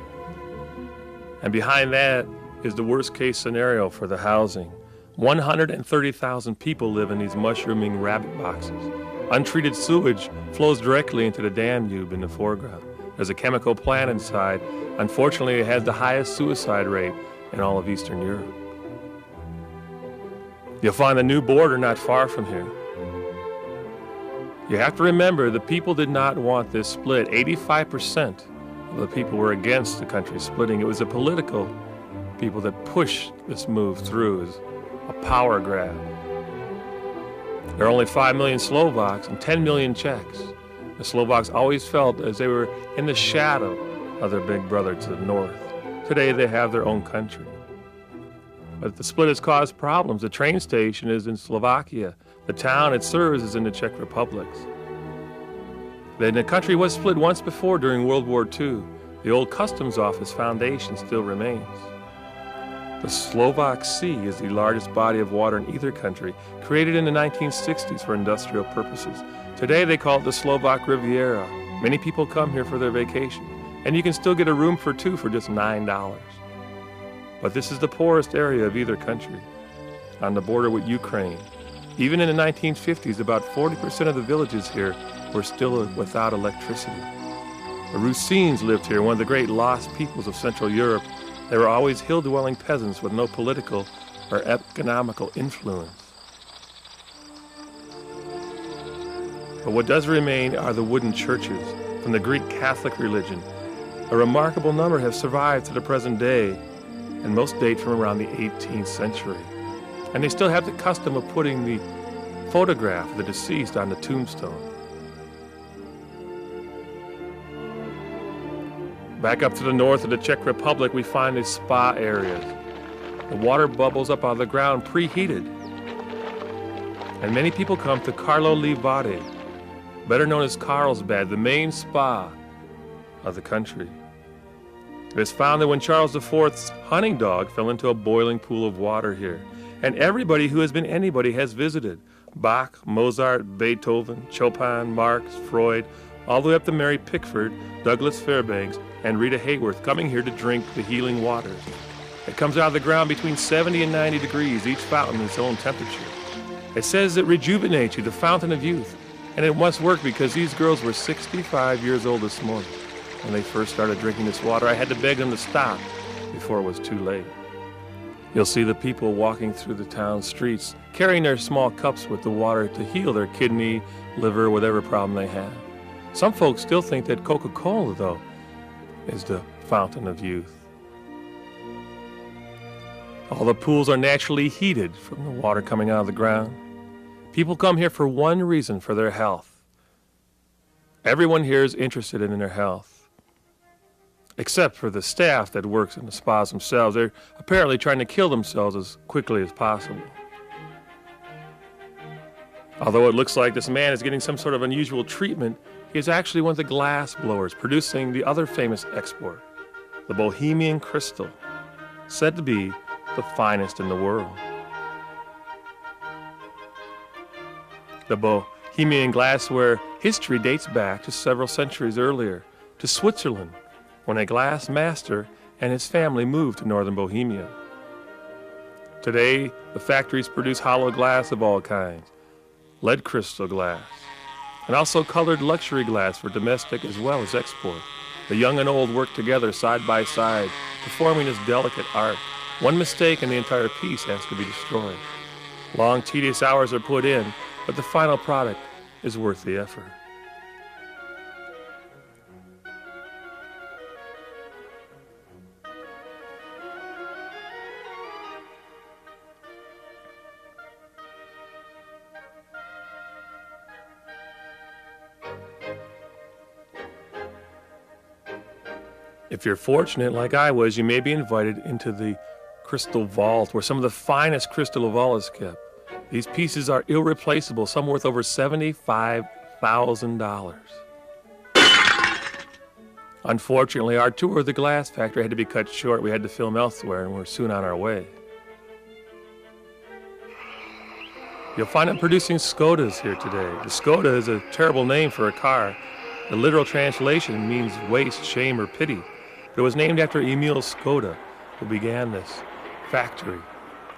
And behind that is the worst-case scenario for the housing. 130,000 people live in these mushrooming rabbit boxes. Untreated sewage flows directly into the Danube in the foreground. There's a chemical plant inside. Unfortunately, it has the highest suicide rate in all of Eastern Europe. You'll find the new border not far from here. You have to remember, the people did not want this split. 85% of the people were against the country splitting. It was the political people that pushed this move through as a power grab. There are only 5 million Slovaks and 10 million Czechs. The Slovaks always felt as they were in the shadow of their big brother to the north. Today they have their own country. But the split has caused problems. The train station is in Slovakia. The town it serves is in the Czech Republic. Then the country was split once before during World War II. The old customs office foundation still remains. The Slovak Sea is the largest body of water in either country, created in the 1960s for industrial purposes. Today they call it the Slovak Riviera. Many people come here for their vacation, and you can still get a room for two for just $9. But this is the poorest area of either country, on the border with Ukraine. Even in the 1950s, about 40% of the villages here were still without electricity. The Rusines lived here, one of the great lost peoples of Central Europe. They were always hill-dwelling peasants with no political or economical influence. But what does remain are the wooden churches from the Greek Catholic religion. A remarkable number have survived to the present day, and most date from around the 18th century. And they still have the custom of putting the photograph of the deceased on the tombstone. Back up to the north of the Czech Republic, we find the spa areas. The water bubbles up out of the ground preheated. And many people come to Karlovy Vary, better known as Carlsbad, the main spa of the country. It is found that when Charles IV's hunting dog fell into a boiling pool of water here, and everybody who has been anybody has visited. Bach, Mozart, Beethoven, Chopin, Marx, Freud, all the way up to Mary Pickford, Douglas Fairbanks, and Rita Hayworth coming here to drink the healing waters. It comes out of the ground between 70 and 90 degrees, each fountain its own temperature. It says it rejuvenates you, the fountain of youth. And it must work because these girls were 65 years old this morning. When they first started drinking this water, I had to beg them to stop before it was too late. You'll see the people walking through the town streets, carrying their small cups with the water to heal their kidney, liver, whatever problem they have. Some folks still think that Coca-Cola, though, is the fountain of youth. All the pools are naturally heated from the water coming out of the ground. People come here for one reason, for their health. Everyone here is interested in their health, except for the staff that works in the spas themselves. They're apparently trying to kill themselves as quickly as possible. Although it looks like this man is getting some sort of unusual treatment, he is actually one of the glass blowers producing the other famous export, the Bohemian crystal, said to be the finest in the world. The Bohemian glassware history dates back to several centuries earlier, to Switzerland, when a glass master and his family moved to northern Bohemia. Today, the factories produce hollow glass of all kinds, lead crystal glass, and also colored luxury glass for domestic as well as export. The young and old work together side by side, performing this delicate art. One mistake and the entire piece has to be destroyed. Long, tedious hours are put in, but the final product is worth the effort. If you're fortunate, like I was, you may be invited into the crystal vault, where some of the finest crystal of all is kept. These pieces are irreplaceable, some worth over $75,000. Unfortunately, our tour of the glass factory had to be cut short. We had to film elsewhere, and we're soon on our way. You'll find them producing Skodas here today. The Skoda is a terrible name for a car. The literal translation means waste, shame, or pity. But it was named after Emil Skoda, who began this factory.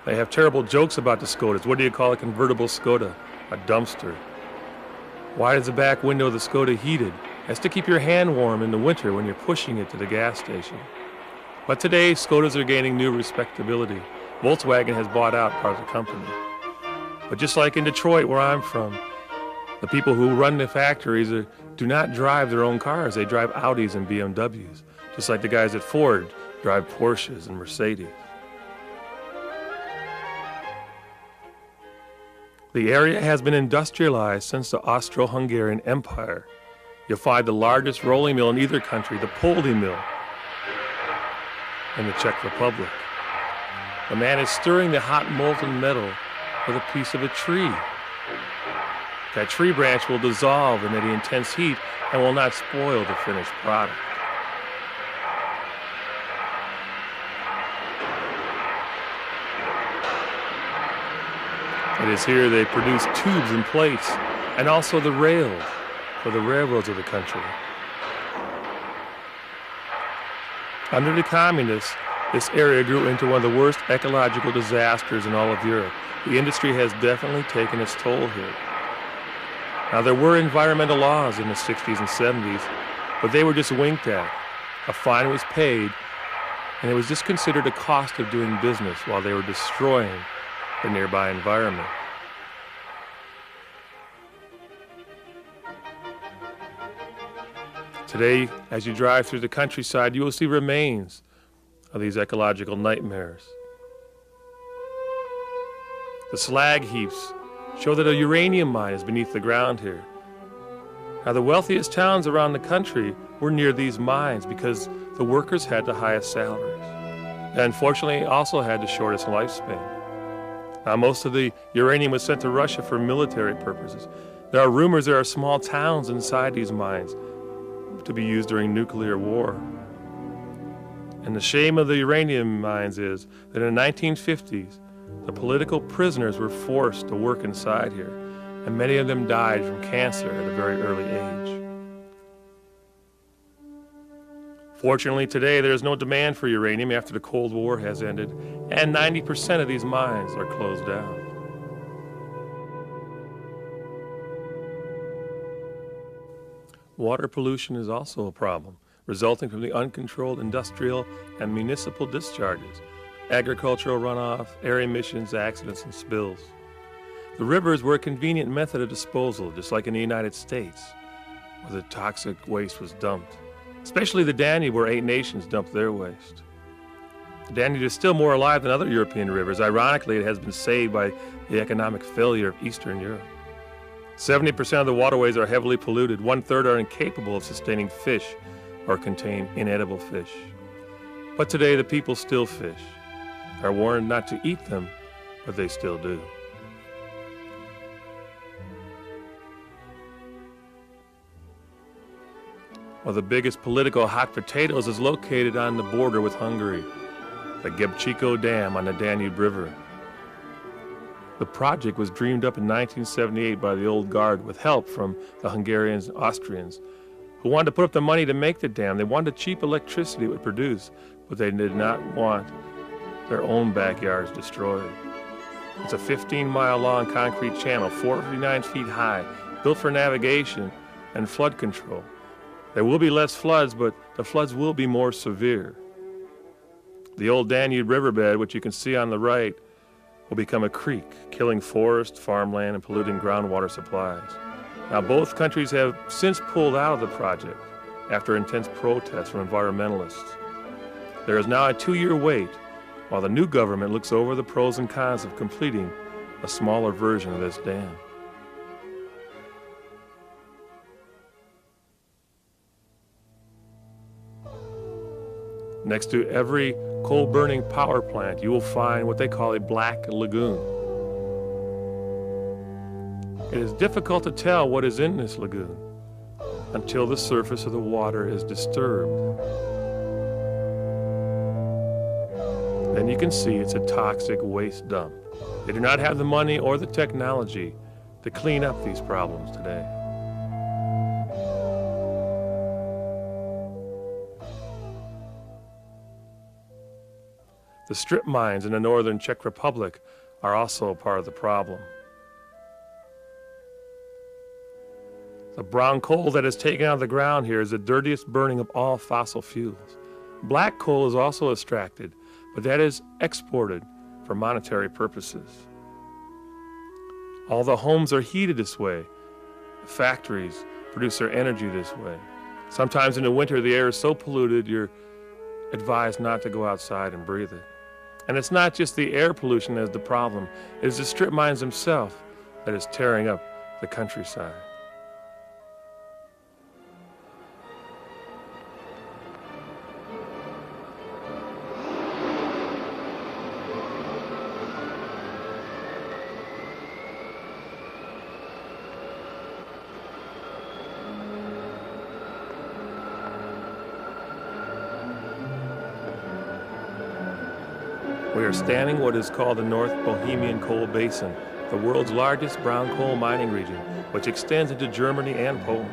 They have terrible jokes about the Skodas. What do you call a convertible Skoda? A dumpster. Why is the back window of the Skoda heated? That's to keep your hand warm in the winter when you're pushing it to the gas station. But today, Skodas are gaining new respectability. Volkswagen has bought out part of the company. But just like in Detroit, where I'm from, The people who run the factories do not drive their own cars. They drive Audis and BMWs, just like the guys at Ford drive Porsches and Mercedes. The area has been industrialized since the Austro-Hungarian Empire. You'll find the largest rolling mill in either country, the Poldy mill, in the Czech Republic. The man is stirring the hot molten metal with a piece of a tree. That tree branch will dissolve in the intense heat and will not spoil the finished product. It is here they produce tubes and plates, and also the rails for the railroads of the country. Under the communists, this area grew into one of the worst ecological disasters in all of Europe. The industry has definitely taken its toll here. Now, there were environmental laws in the 60s and 70s, but they were just winked at. A fine was paid, and it was just considered a cost of doing business while they were destroying the nearby environment. Today, as you drive through the countryside, you will see remains of these ecological nightmares. The slag heaps show that a uranium mine is beneath the ground here. Now, the wealthiest towns around the country were near these mines because the workers had the highest salaries. And unfortunately, also had the shortest lifespan. Now, most of the uranium was sent to Russia for military purposes. There are rumors there are small towns inside these mines to be used during nuclear war. And the shame of the uranium mines is that in the 1950s, the political prisoners were forced to work inside here, and many of them died from cancer at a very early age. Fortunately, today there is no demand for uranium after the Cold War has ended, and 90% of these mines are closed down. Water pollution is also a problem, resulting from the uncontrolled industrial and municipal discharges, agricultural runoff, air emissions, accidents, and spills. The rivers were a convenient method of disposal, just like in the United States, where the toxic waste was dumped, especially the Danube, where 8 nations dumped their waste. The Danube is still more alive than other European rivers. Ironically, it has been saved by the economic failure of Eastern Europe. 70% of the waterways are heavily polluted. 1/3 are incapable of sustaining fish or contain inedible fish. But today the people still fish. They are warned not to eat them, but they still do. One of the biggest political hot potatoes is located on the border with Hungary, the Gebchiko Dam on the Danube River. The project was dreamed up in 1978 by the old guard with help from the Hungarians and Austrians, who wanted to put up the money to make the dam. They wanted the cheap electricity it would produce, but they did not want their own backyards destroyed. It's a 15-mile-long concrete channel, 49 feet high, built for navigation and flood control. There will be less floods, but the floods will be more severe. The old Danube riverbed, which you can see on the right, will become a creek, killing forest, farmland, and polluting groundwater supplies. Now, both countries have since pulled out of the project after intense protests from environmentalists. There is now a 2-year wait while the new government looks over the pros and cons of completing a smaller version of this dam. Next to every coal-burning power plant, you will find what they call a black lagoon. It is difficult to tell what is in this lagoon until the surface of the water is disturbed. Then you can see it's a toxic waste dump. They do not have the money or the technology to clean up these problems today. The strip mines in the northern Czech Republic are also a part of the problem. The brown coal that is taken out of the ground here is the dirtiest burning of all fossil fuels. Black coal is also extracted, but that is exported for monetary purposes. All the homes are heated this way, Factories produce their energy this way. Sometimes in the winter, the air is so polluted, you're advised not to go outside and breathe it. And it's not just the air pollution that's the problem. It is the strip mines themselves that is tearing up the countryside. We are standing what is called the North Bohemian Coal Basin, the world's largest brown coal mining region, which extends into Germany and Poland.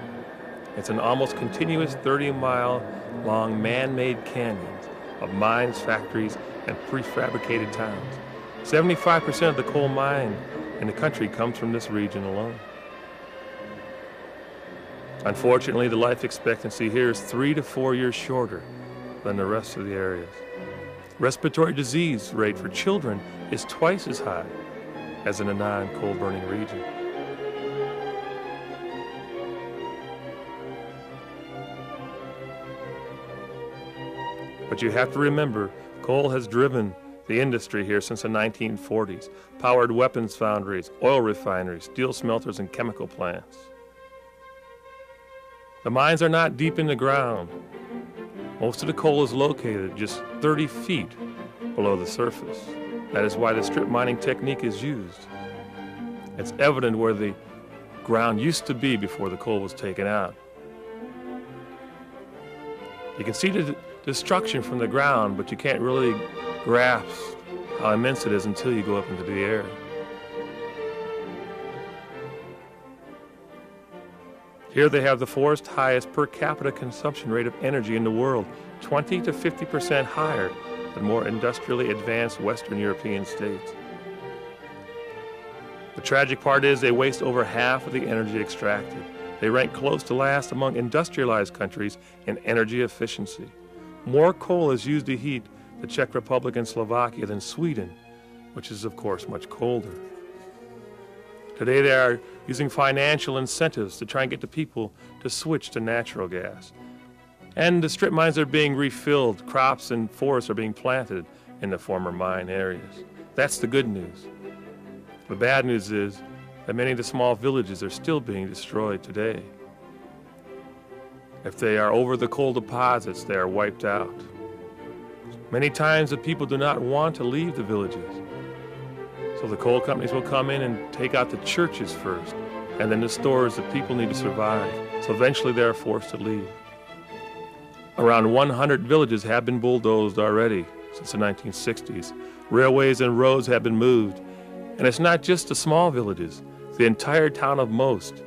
It's an almost continuous 30-mile-long man-made canyon of mines, factories, and prefabricated towns. 75% of the coal mined in the country comes from this region alone. Unfortunately, the life expectancy here is 3 to 4 years shorter than the rest of the areas. Respiratory disease rate for children is twice as high as in a non-coal burning region. But you have to remember, coal has driven the industry here since the 1940s, powered weapons foundries, oil refineries, steel smelters, and chemical plants. The mines are not deep in the ground. Most of the coal is located just 30 feet below the surface. That is why the strip mining technique is used. It's evident where the ground used to be before the coal was taken out. You can see the destruction from the ground, but you can't really grasp how immense it is until you go up into the air. Here they have the fourth highest per capita consumption rate of energy in the world, 20 to 50% higher than more industrially advanced Western European states. The tragic part is they waste over half of the energy extracted. They rank close to last among industrialized countries in energy efficiency. More coal is used to heat the Czech Republic and Slovakia than Sweden, which is of course much colder. Today they are using financial incentives to try and get the people to switch to natural gas. And the strip mines are being refilled, crops and forests are being planted in the former mine areas. That's the good news. The bad news is that many of the small villages are still being destroyed today. If they are over the coal deposits, they are wiped out. Many times the people do not want to leave the villages. So the coal companies will come in and take out the churches first, and then the stores that people need to survive. So eventually they are forced to leave. Around 100 villages have been bulldozed already since the 1960s. Railways and roads have been moved. And it's not just the small villages. The entire town of Most,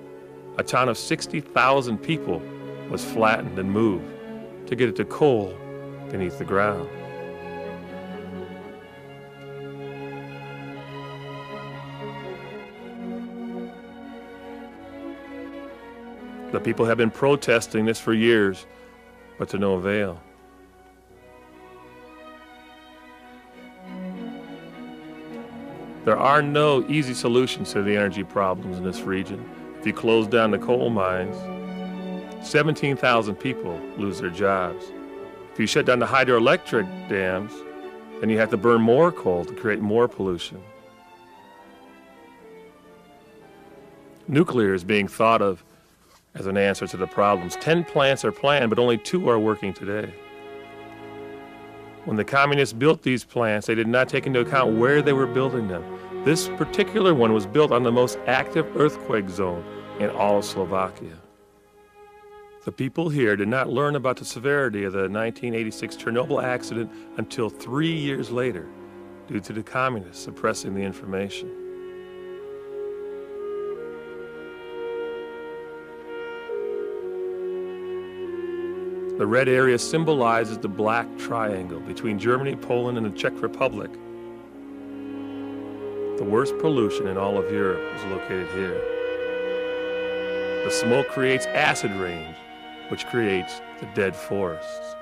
a town of 60,000 people, was flattened and moved to get it to coal beneath the ground. The people have been protesting this for years, but to no avail. There are no easy solutions to the energy problems in this region. If you close down the coal mines, 17,000 people lose their jobs. If you shut down the hydroelectric dams, then you have to burn more coal to create more pollution. Nuclear is being thought of as an answer to the problems. 10 plants are planned, but only 2 are working today. When the communists built these plants, they did not take into account where they were building them. This particular one was built on the most active earthquake zone in all of Slovakia. The people here did not learn about the severity of the 1986 Chernobyl accident until 3 years later, due to the communists suppressing the information. The red area symbolizes the black triangle between Germany, Poland, and the Czech Republic. The worst pollution in all of Europe is located here. The smoke creates acid rain, which creates the dead forests.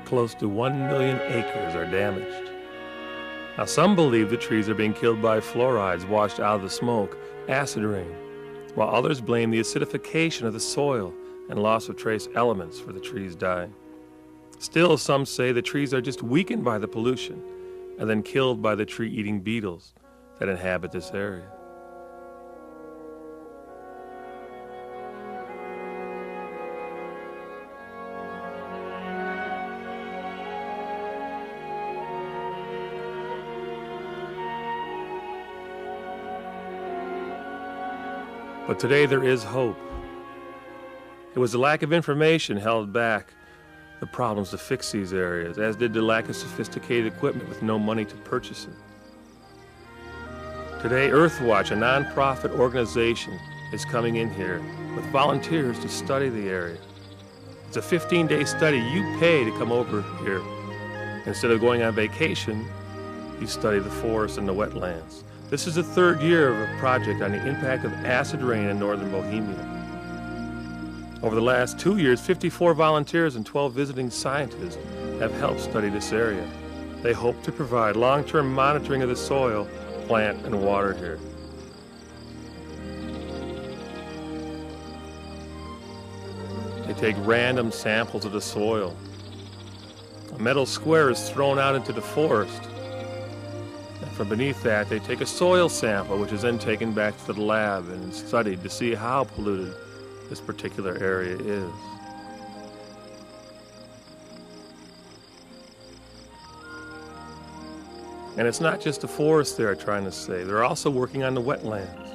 close to 1 million acres are damaged. Now, some believe the trees are being killed by fluorides washed out of the smoke, acid rain, while others blame the acidification of the soil and loss of trace elements for the trees dying. Still, some say the trees are just weakened by the pollution and then killed by the tree-eating beetles that inhabit this area. But today there is hope. It was the lack of information held back the problems to fix these areas, as did the lack of sophisticated equipment with no money to purchase it. Today, Earthwatch, a non-profit organization, is coming in here with volunteers to study the area. It's a 15-day study. You pay to come over here. Instead of going on vacation, you study the forests and the wetlands. This is the third year of a project on the impact of acid rain in northern Bohemia. Over the last 2 years, 54 volunteers and 12 visiting scientists have helped study this area. They hope to provide long-term monitoring of the soil, plant, and water here. They take random samples of the soil. A metal square is thrown out into the forest. And from beneath that, they take a soil sample, which is then taken back to the lab and studied to see how polluted this particular area is. And it's not just the forest they are trying to save, they're also working on the wetlands.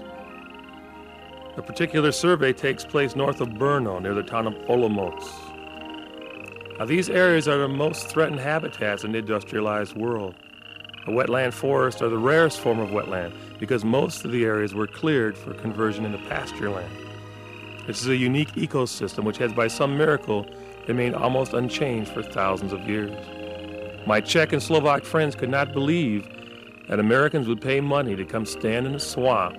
A particular survey takes place north of Brno, near the town of Olomouc. Now, these areas are the most threatened habitats in the industrialized world. The wetland forests are the rarest form of wetland because most of the areas were cleared for conversion into pasture land. This is a unique ecosystem which has, by some miracle, remained almost unchanged for thousands of years. My Czech and Slovak friends could not believe that Americans would pay money to come stand in a swamp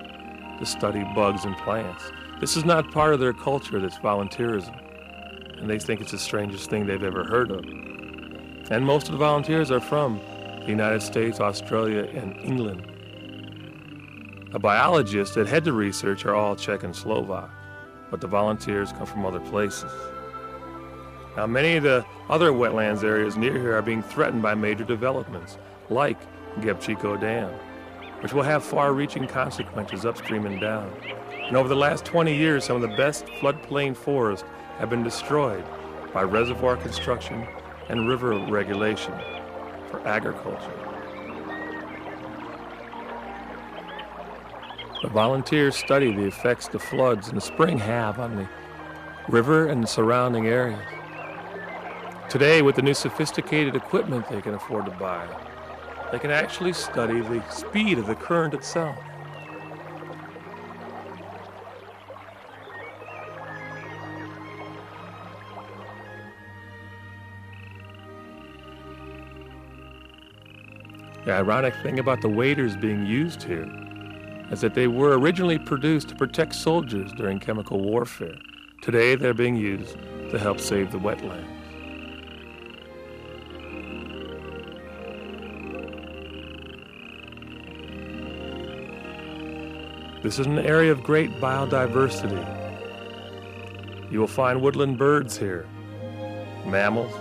to study bugs and plants. This is not part of their culture, this volunteerism, and they think it's the strangest thing they've ever heard of. And most of the volunteers are from the United States, Australia, and England. The biologists that head the research are all Czech and Slovak, but the volunteers come from other places. Now, many of the other wetlands areas near here are being threatened by major developments, like Gebčíko Dam, which will have far-reaching consequences upstream and down. And over the last 20 years, some of the best floodplain forests have been destroyed by reservoir construction and river regulation for agriculture. The volunteers study the effects the floods in the spring have on the river and the surrounding areas. Today, with the new sophisticated equipment they can afford to buy, they can actually study the speed of the current itself. The ironic thing about the waders being used here is that they were originally produced to protect soldiers during chemical warfare. Today, they're being used to help save the wetlands. This is an area of great biodiversity. You will find woodland birds here, mammals,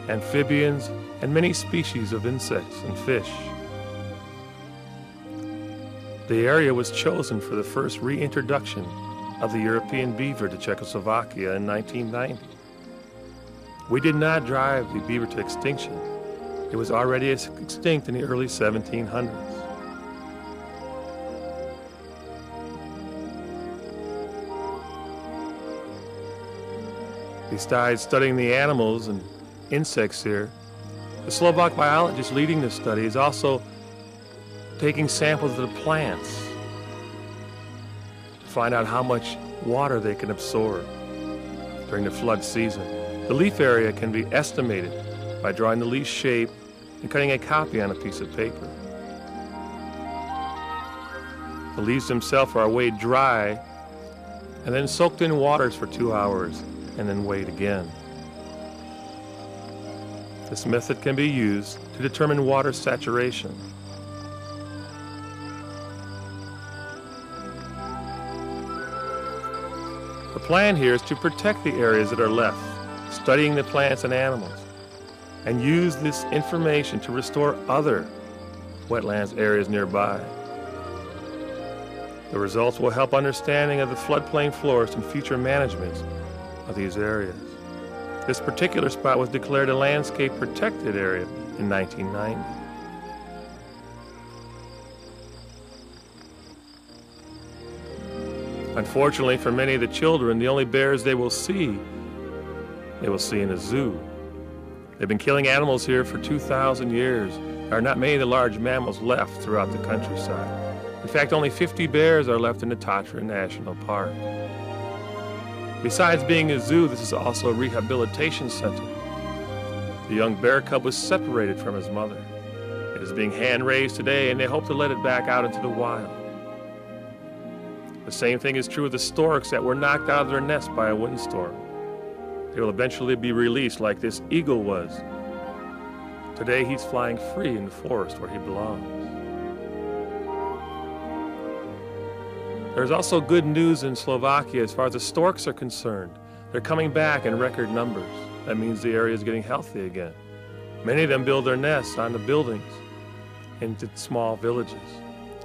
amphibians, and many species of insects and fish. The area was chosen for the first reintroduction of the European beaver to Czechoslovakia in 1990. We did not drive the beaver to extinction. It was already extinct in the early 1700s. Besides studying the animals and insects here, the Slovak biologist leading this study is also taking samples of the plants to find out how much water they can absorb during the flood season. The leaf area can be estimated by drawing the leaf shape and cutting a copy on a piece of paper. The leaves themselves are weighed dry and then soaked in waters for 2 hours and then weighed again. This method can be used to determine water saturation. The plan here is to protect the areas that are left, studying the plants and animals, and use this information to restore other wetlands areas nearby. The results will help understanding of the floodplain forest and future management of these areas. This particular spot was declared a landscape protected area in 1990. Unfortunately for many of the children, the only bears they will see in a zoo. They've been killing animals here for 2,000 years. There are not many of the large mammals left throughout the countryside. In fact, only 50 bears are left in the Tatra National Park. Besides being a zoo, this is also a rehabilitation center. The young bear cub was separated from his mother. It is being hand-raised today, and they hope to let it back out into the wild. The same thing is true of the storks that were knocked out of their nest by a windstorm. They will eventually be released like this eagle was. Today he's flying free in the forest where he belongs. There's also good news in Slovakia as far as the storks are concerned. They're coming back in record numbers. That means the area is getting healthy again. Many of them build their nests on the buildings into small villages.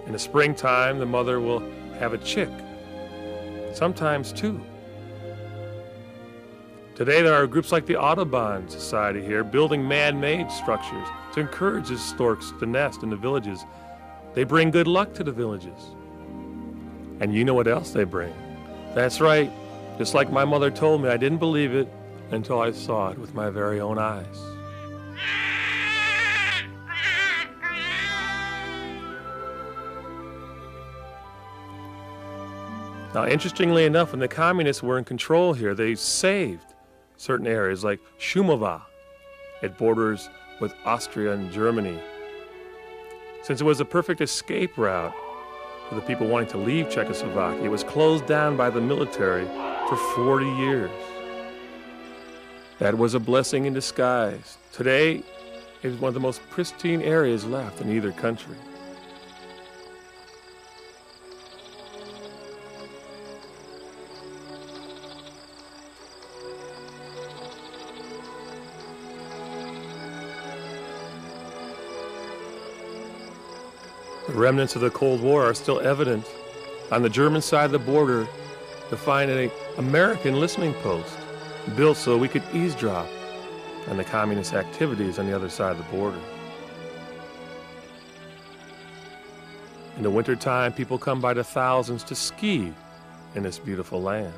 In the springtime, the mother will have a chick, sometimes two. Today there are groups like the Audubon Society here building man-made structures to encourage the storks to nest in the villages. They bring good luck to the villages. And you know what else they bring? That's right, just like my mother told me, I didn't believe it until I saw it with my very own eyes. Now, interestingly enough, when the communists were in control here, they saved certain areas like Šumava. It borders with Austria and Germany. Since it was a perfect escape route for the people wanting to leave Czechoslovakia, it was closed down by the military for 40 years. That was a blessing in disguise. Today, it is one of the most pristine areas left in either country. The remnants of the Cold War are still evident. On the German side of the border, you'll find an American listening post built so we could eavesdrop on the communist activities on the other side of the border. In the wintertime, people come by the thousands to ski in this beautiful land.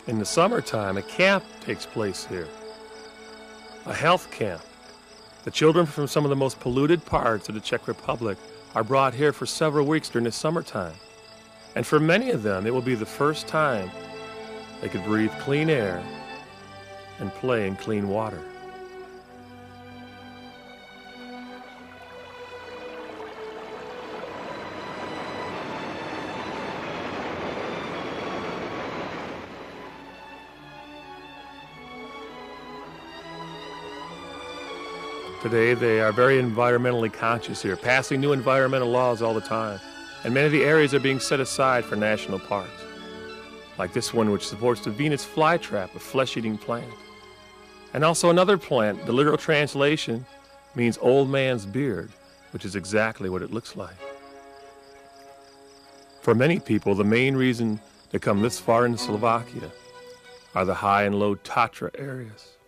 In the summertime, a camp takes place here, a health camp. The children from some of the most polluted parts of the Czech Republic are brought here for several weeks during the summertime. And for many of them, it will be the first time they could breathe clean air and play in clean water. Today, they are very environmentally conscious here, passing new environmental laws all the time. And many of the areas are being set aside for national parks, like this one which supports the Venus flytrap, a flesh-eating plant. And also another plant, the literal translation means old man's beard, which is exactly what it looks like. For many people, the main reason to come this far into Slovakia are the high and low Tatra areas.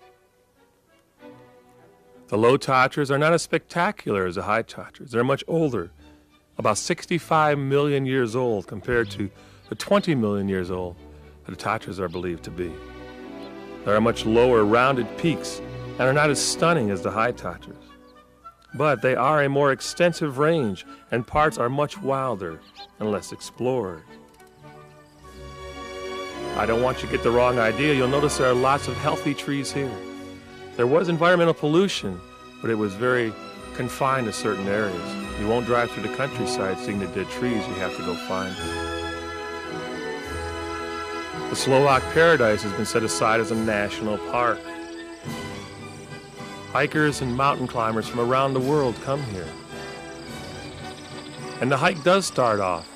The low Tatras are not as spectacular as the high Tatras. They're much older, about 65 million years old compared to the 20 million years old that the Tatras are believed to be. There are much lower rounded peaks and are not as stunning as the high Tatras. But they are a more extensive range and parts are much wilder and less explored. I don't want you to get the wrong idea. You'll notice there are lots of healthy trees here. There was environmental pollution, but it was very confined to certain areas. You won't drive through the countryside seeing the dead trees, you have to go find them. The Slovak Paradise has been set aside as a national park. Hikers and mountain climbers from around the world come here. And the hike does start off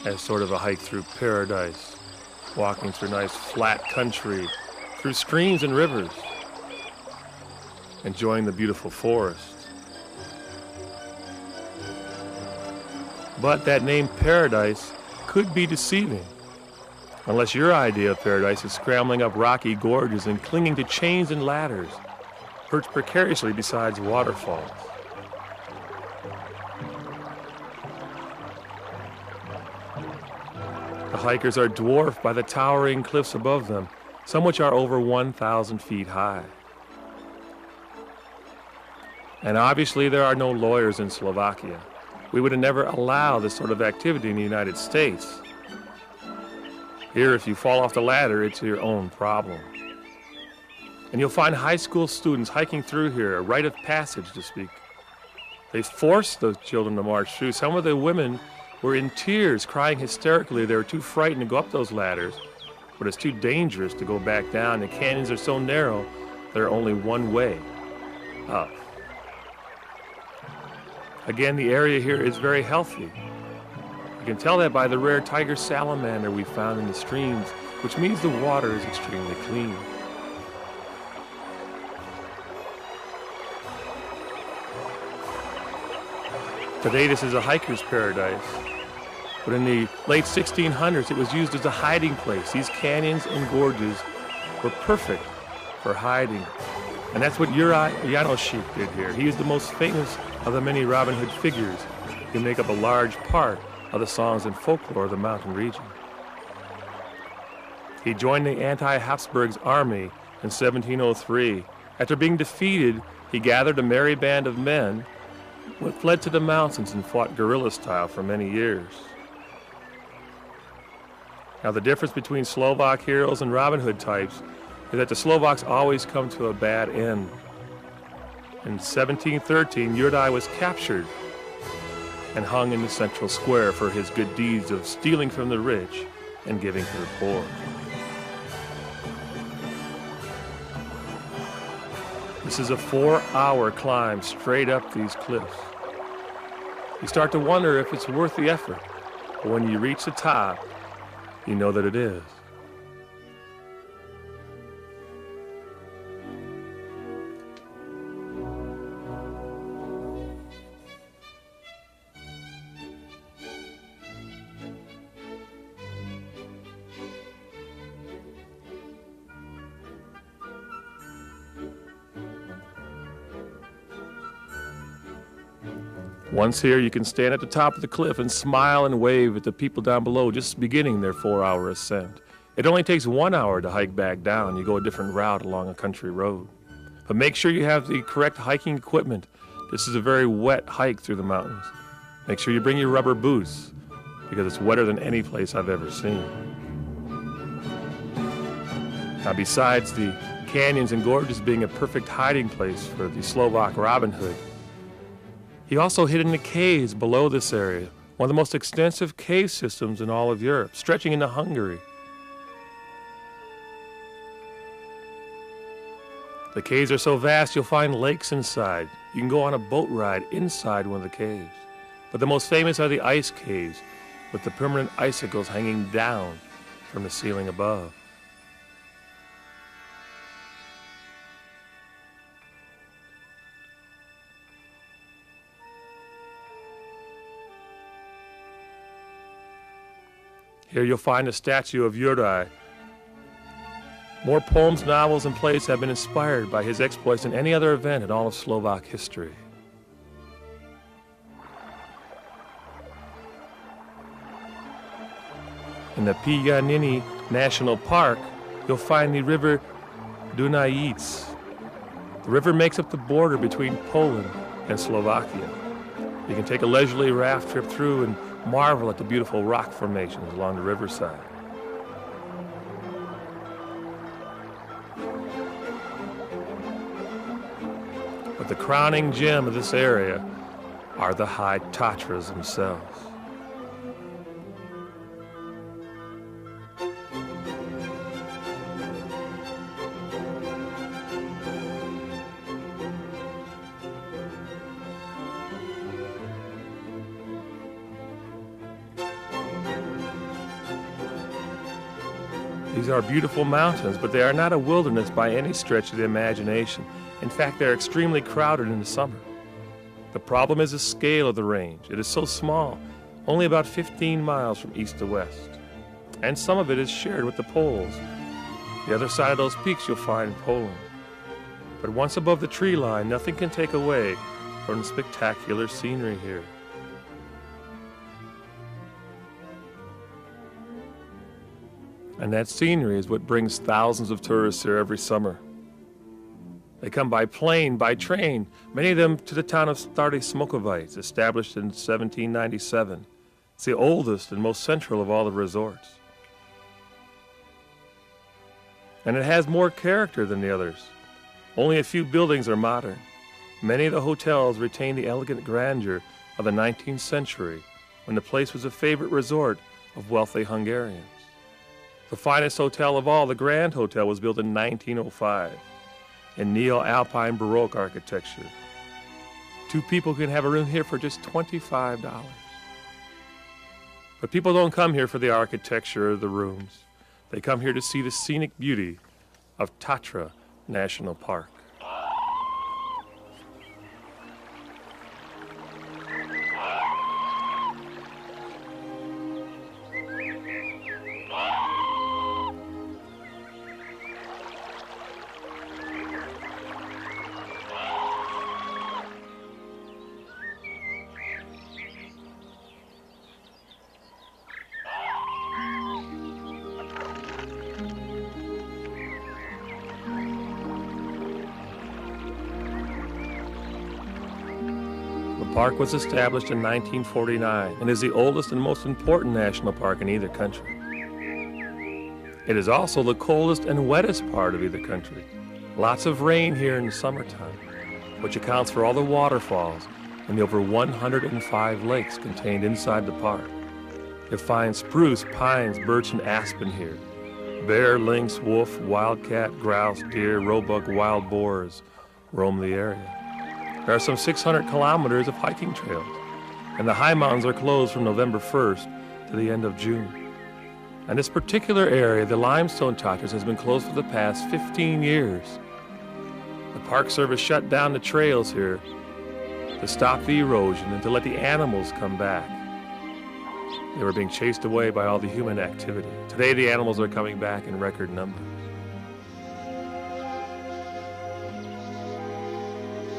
as sort of a hike through paradise, walking through nice flat country, through streams and rivers, enjoying the beautiful forest. But that name paradise could be deceiving, unless your idea of paradise is scrambling up rocky gorges and clinging to chains and ladders, perched precariously beside waterfalls. The hikers are dwarfed by the towering cliffs above them, some which are over 1,000 feet high. And obviously there are no lawyers in Slovakia. We would have never allow this sort of activity in the United States. Here, if you fall off the ladder, it's your own problem. And you'll find high school students hiking through here, a rite of passage to speak. They forced those children to march through. Some of the women were in tears, crying hysterically. They were too frightened to go up those ladders, but it's too dangerous to go back down. The canyons are so narrow, there are only one way up. Again, the area here is very healthy. You can tell that by the rare tiger salamander we found in the streams, which means the water is extremely clean. Today this is a hiker's paradise, but in the late 1600s it was used as a hiding place. These canyons and gorges were perfect for hiding. And that's what Juraj Janošík did here. He is the most famous of the many Robin Hood figures who make up a large part of the songs and folklore of the mountain region. He joined the anti-Habsburgs army in 1703. After being defeated, he gathered a merry band of men, fled to the mountains and fought guerrilla style for many years. Now the difference between Slovak heroes and Robin Hood types is that the Slovaks always come to a bad end. In 1713, Juraj was captured and hung in the central square for his good deeds of stealing from the rich and giving to the poor. This is a 4-hour climb straight up these cliffs. You start to wonder if it's worth the effort, but when you reach the top, you know that it is. Once here, you can stand at the top of the cliff and smile and wave at the people down below just beginning their 4-hour ascent. It only takes 1 hour to hike back down. You go a different route along a country road. But make sure you have the correct hiking equipment. This is a very wet hike through the mountains. Make sure you bring your rubber boots because it's wetter than any place I've ever seen. Now, besides the canyons and gorges being a perfect hiding place for the Slovak Robin Hood, he also hid in the caves below this area, one of the most extensive cave systems in all of Europe, stretching into Hungary. The caves are so vast you'll find lakes inside. You can go on a boat ride inside one of the caves. But the most famous are the ice caves, with the permanent icicles hanging down from the ceiling above. Here you'll find a statue of Juraj. More poems, novels, and plays have been inspired by his exploits than any other event in all of Slovak history. In the Pijaniny National Park, you'll find the river Dunajec. The river makes up the border between Poland and Slovakia. You can take a leisurely raft trip through and marvel at the beautiful rock formations along the riverside. But the crowning gem of this area are the high Tatras themselves. These are beautiful mountains, but they are not a wilderness by any stretch of the imagination. In fact, they're extremely crowded in the summer. The problem is the scale of the range. It is so small, only about 15 miles from east to west. And some of it is shared with the poles. The other side of those peaks you'll find in Poland. But once above the tree line, nothing can take away from the spectacular scenery here. And that scenery is what brings thousands of tourists here every summer. They come by plane, by train, many of them to the town of Stary Smokovice, established in 1797. It's the oldest and most central of all the resorts. And it has more character than the others. Only a few buildings are modern. Many of the hotels retain the elegant grandeur of the 19th century, when the place was a favorite resort of wealthy Hungarians. The finest hotel of all, the Grand Hotel, was built in 1905 in neo-Alpine Baroque architecture. Two people can have a room here for just $25. But people don't come here for the architecture or the rooms. They come here to see the scenic beauty of Tatra National Park. The park was established in 1949 and is the oldest and most important national park in either country. It is also the coldest and wettest part of either country. Lots of rain here in the summertime, which accounts for all the waterfalls and the over 105 lakes contained inside the park. You'll find spruce, pines, birch, and aspen here. Bear, lynx, wolf, wildcat, grouse, deer, roebuck, wild boars roam the area. There are some 600 kilometers of hiking trails, and the high mountains are closed from November 1st to the end of June. And this particular area, the limestone Tatras, has been closed for the past 15 years. The Park Service shut down the trails here to stop the erosion and to let the animals come back. They were being chased away by all the human activity. Today the animals are coming back in record numbers.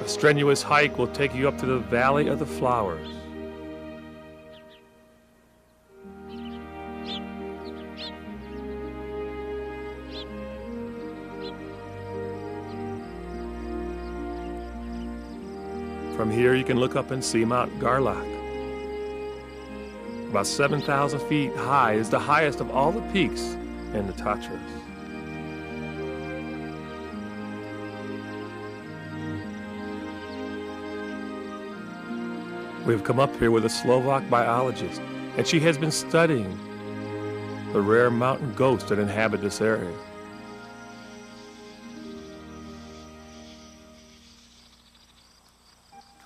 A strenuous hike will take you up to the Valley of the Flowers. From here you can look up and see Mount Garlock. About 7,000 feet high, is the highest of all the peaks in the Tatras. We've come up here with a Slovak biologist, and she has been studying the rare mountain ghosts that inhabit this area.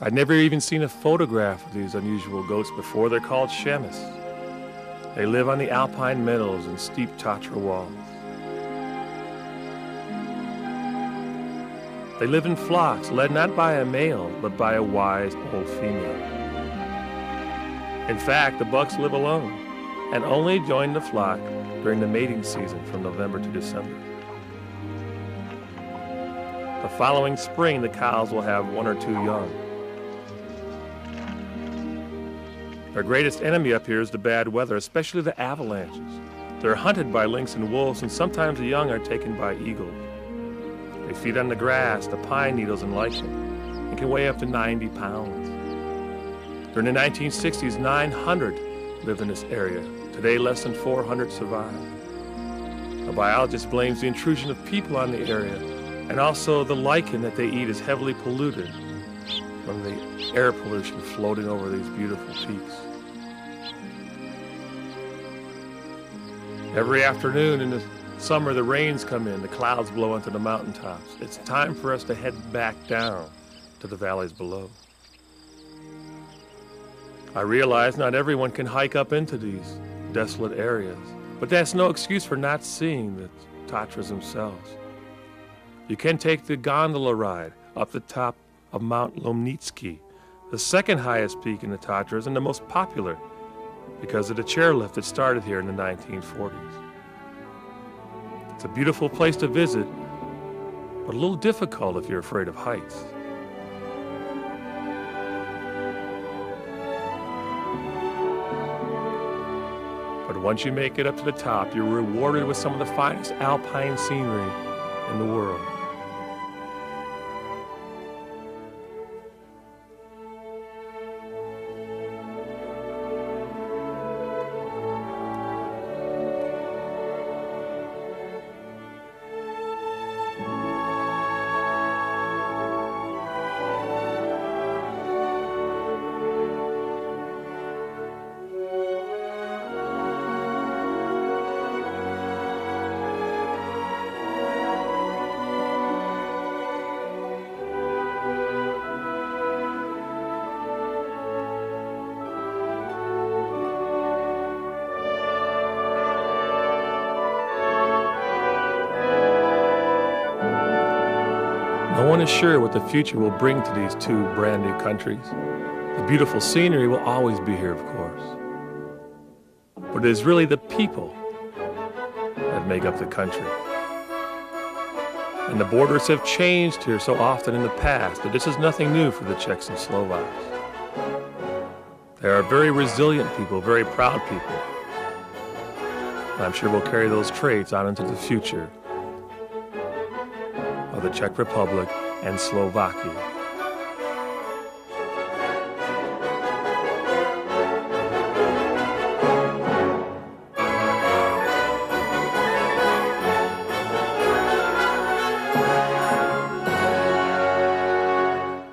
I'd never even seen a photograph of these unusual goats before. They're called shemis. They live on the alpine meadows and steep Tatra walls. They live in flocks, led not by a male, but by a wise old female. In fact, the bucks live alone and only join the flock during the mating season from November to December. The following spring, the cows will have one or two young. Their greatest enemy up here is the bad weather, especially the avalanches. They're hunted by lynx and wolves, and sometimes the young are taken by eagles. They feed on the grass, the pine needles, and lichen, and can weigh up to 90 pounds. During the 1960s, 900 lived in this area. Today, less than 400 survive. A biologist blames the intrusion of people on the area, and also the lichen that they eat is heavily polluted from the air pollution floating over these beautiful peaks. Every afternoon in the summer, the rains come in, the clouds blow into the mountaintops. It's time for us to head back down to the valleys below. I realize not everyone can hike up into these desolate areas, but that's no excuse for not seeing the Tatras themselves. You can take the gondola ride up the top of Mount Lomnitsky, the second highest peak in the Tatras and the most popular because of the chairlift that started here in the 1940s. It's a beautiful place to visit, but a little difficult if you're afraid of heights. But once you make it up to the top, you're rewarded with some of the finest alpine scenery in the world. No one is sure what the future will bring to these two brand new countries. The beautiful scenery will always be here, of course. But it is really the people that make up the country. And the borders have changed here so often in the past that this is nothing new for the Czechs and Slovaks. They are very resilient people, very proud people. And I'm sure we'll carry those traits on into the future of the Czech Republic and Slovakia.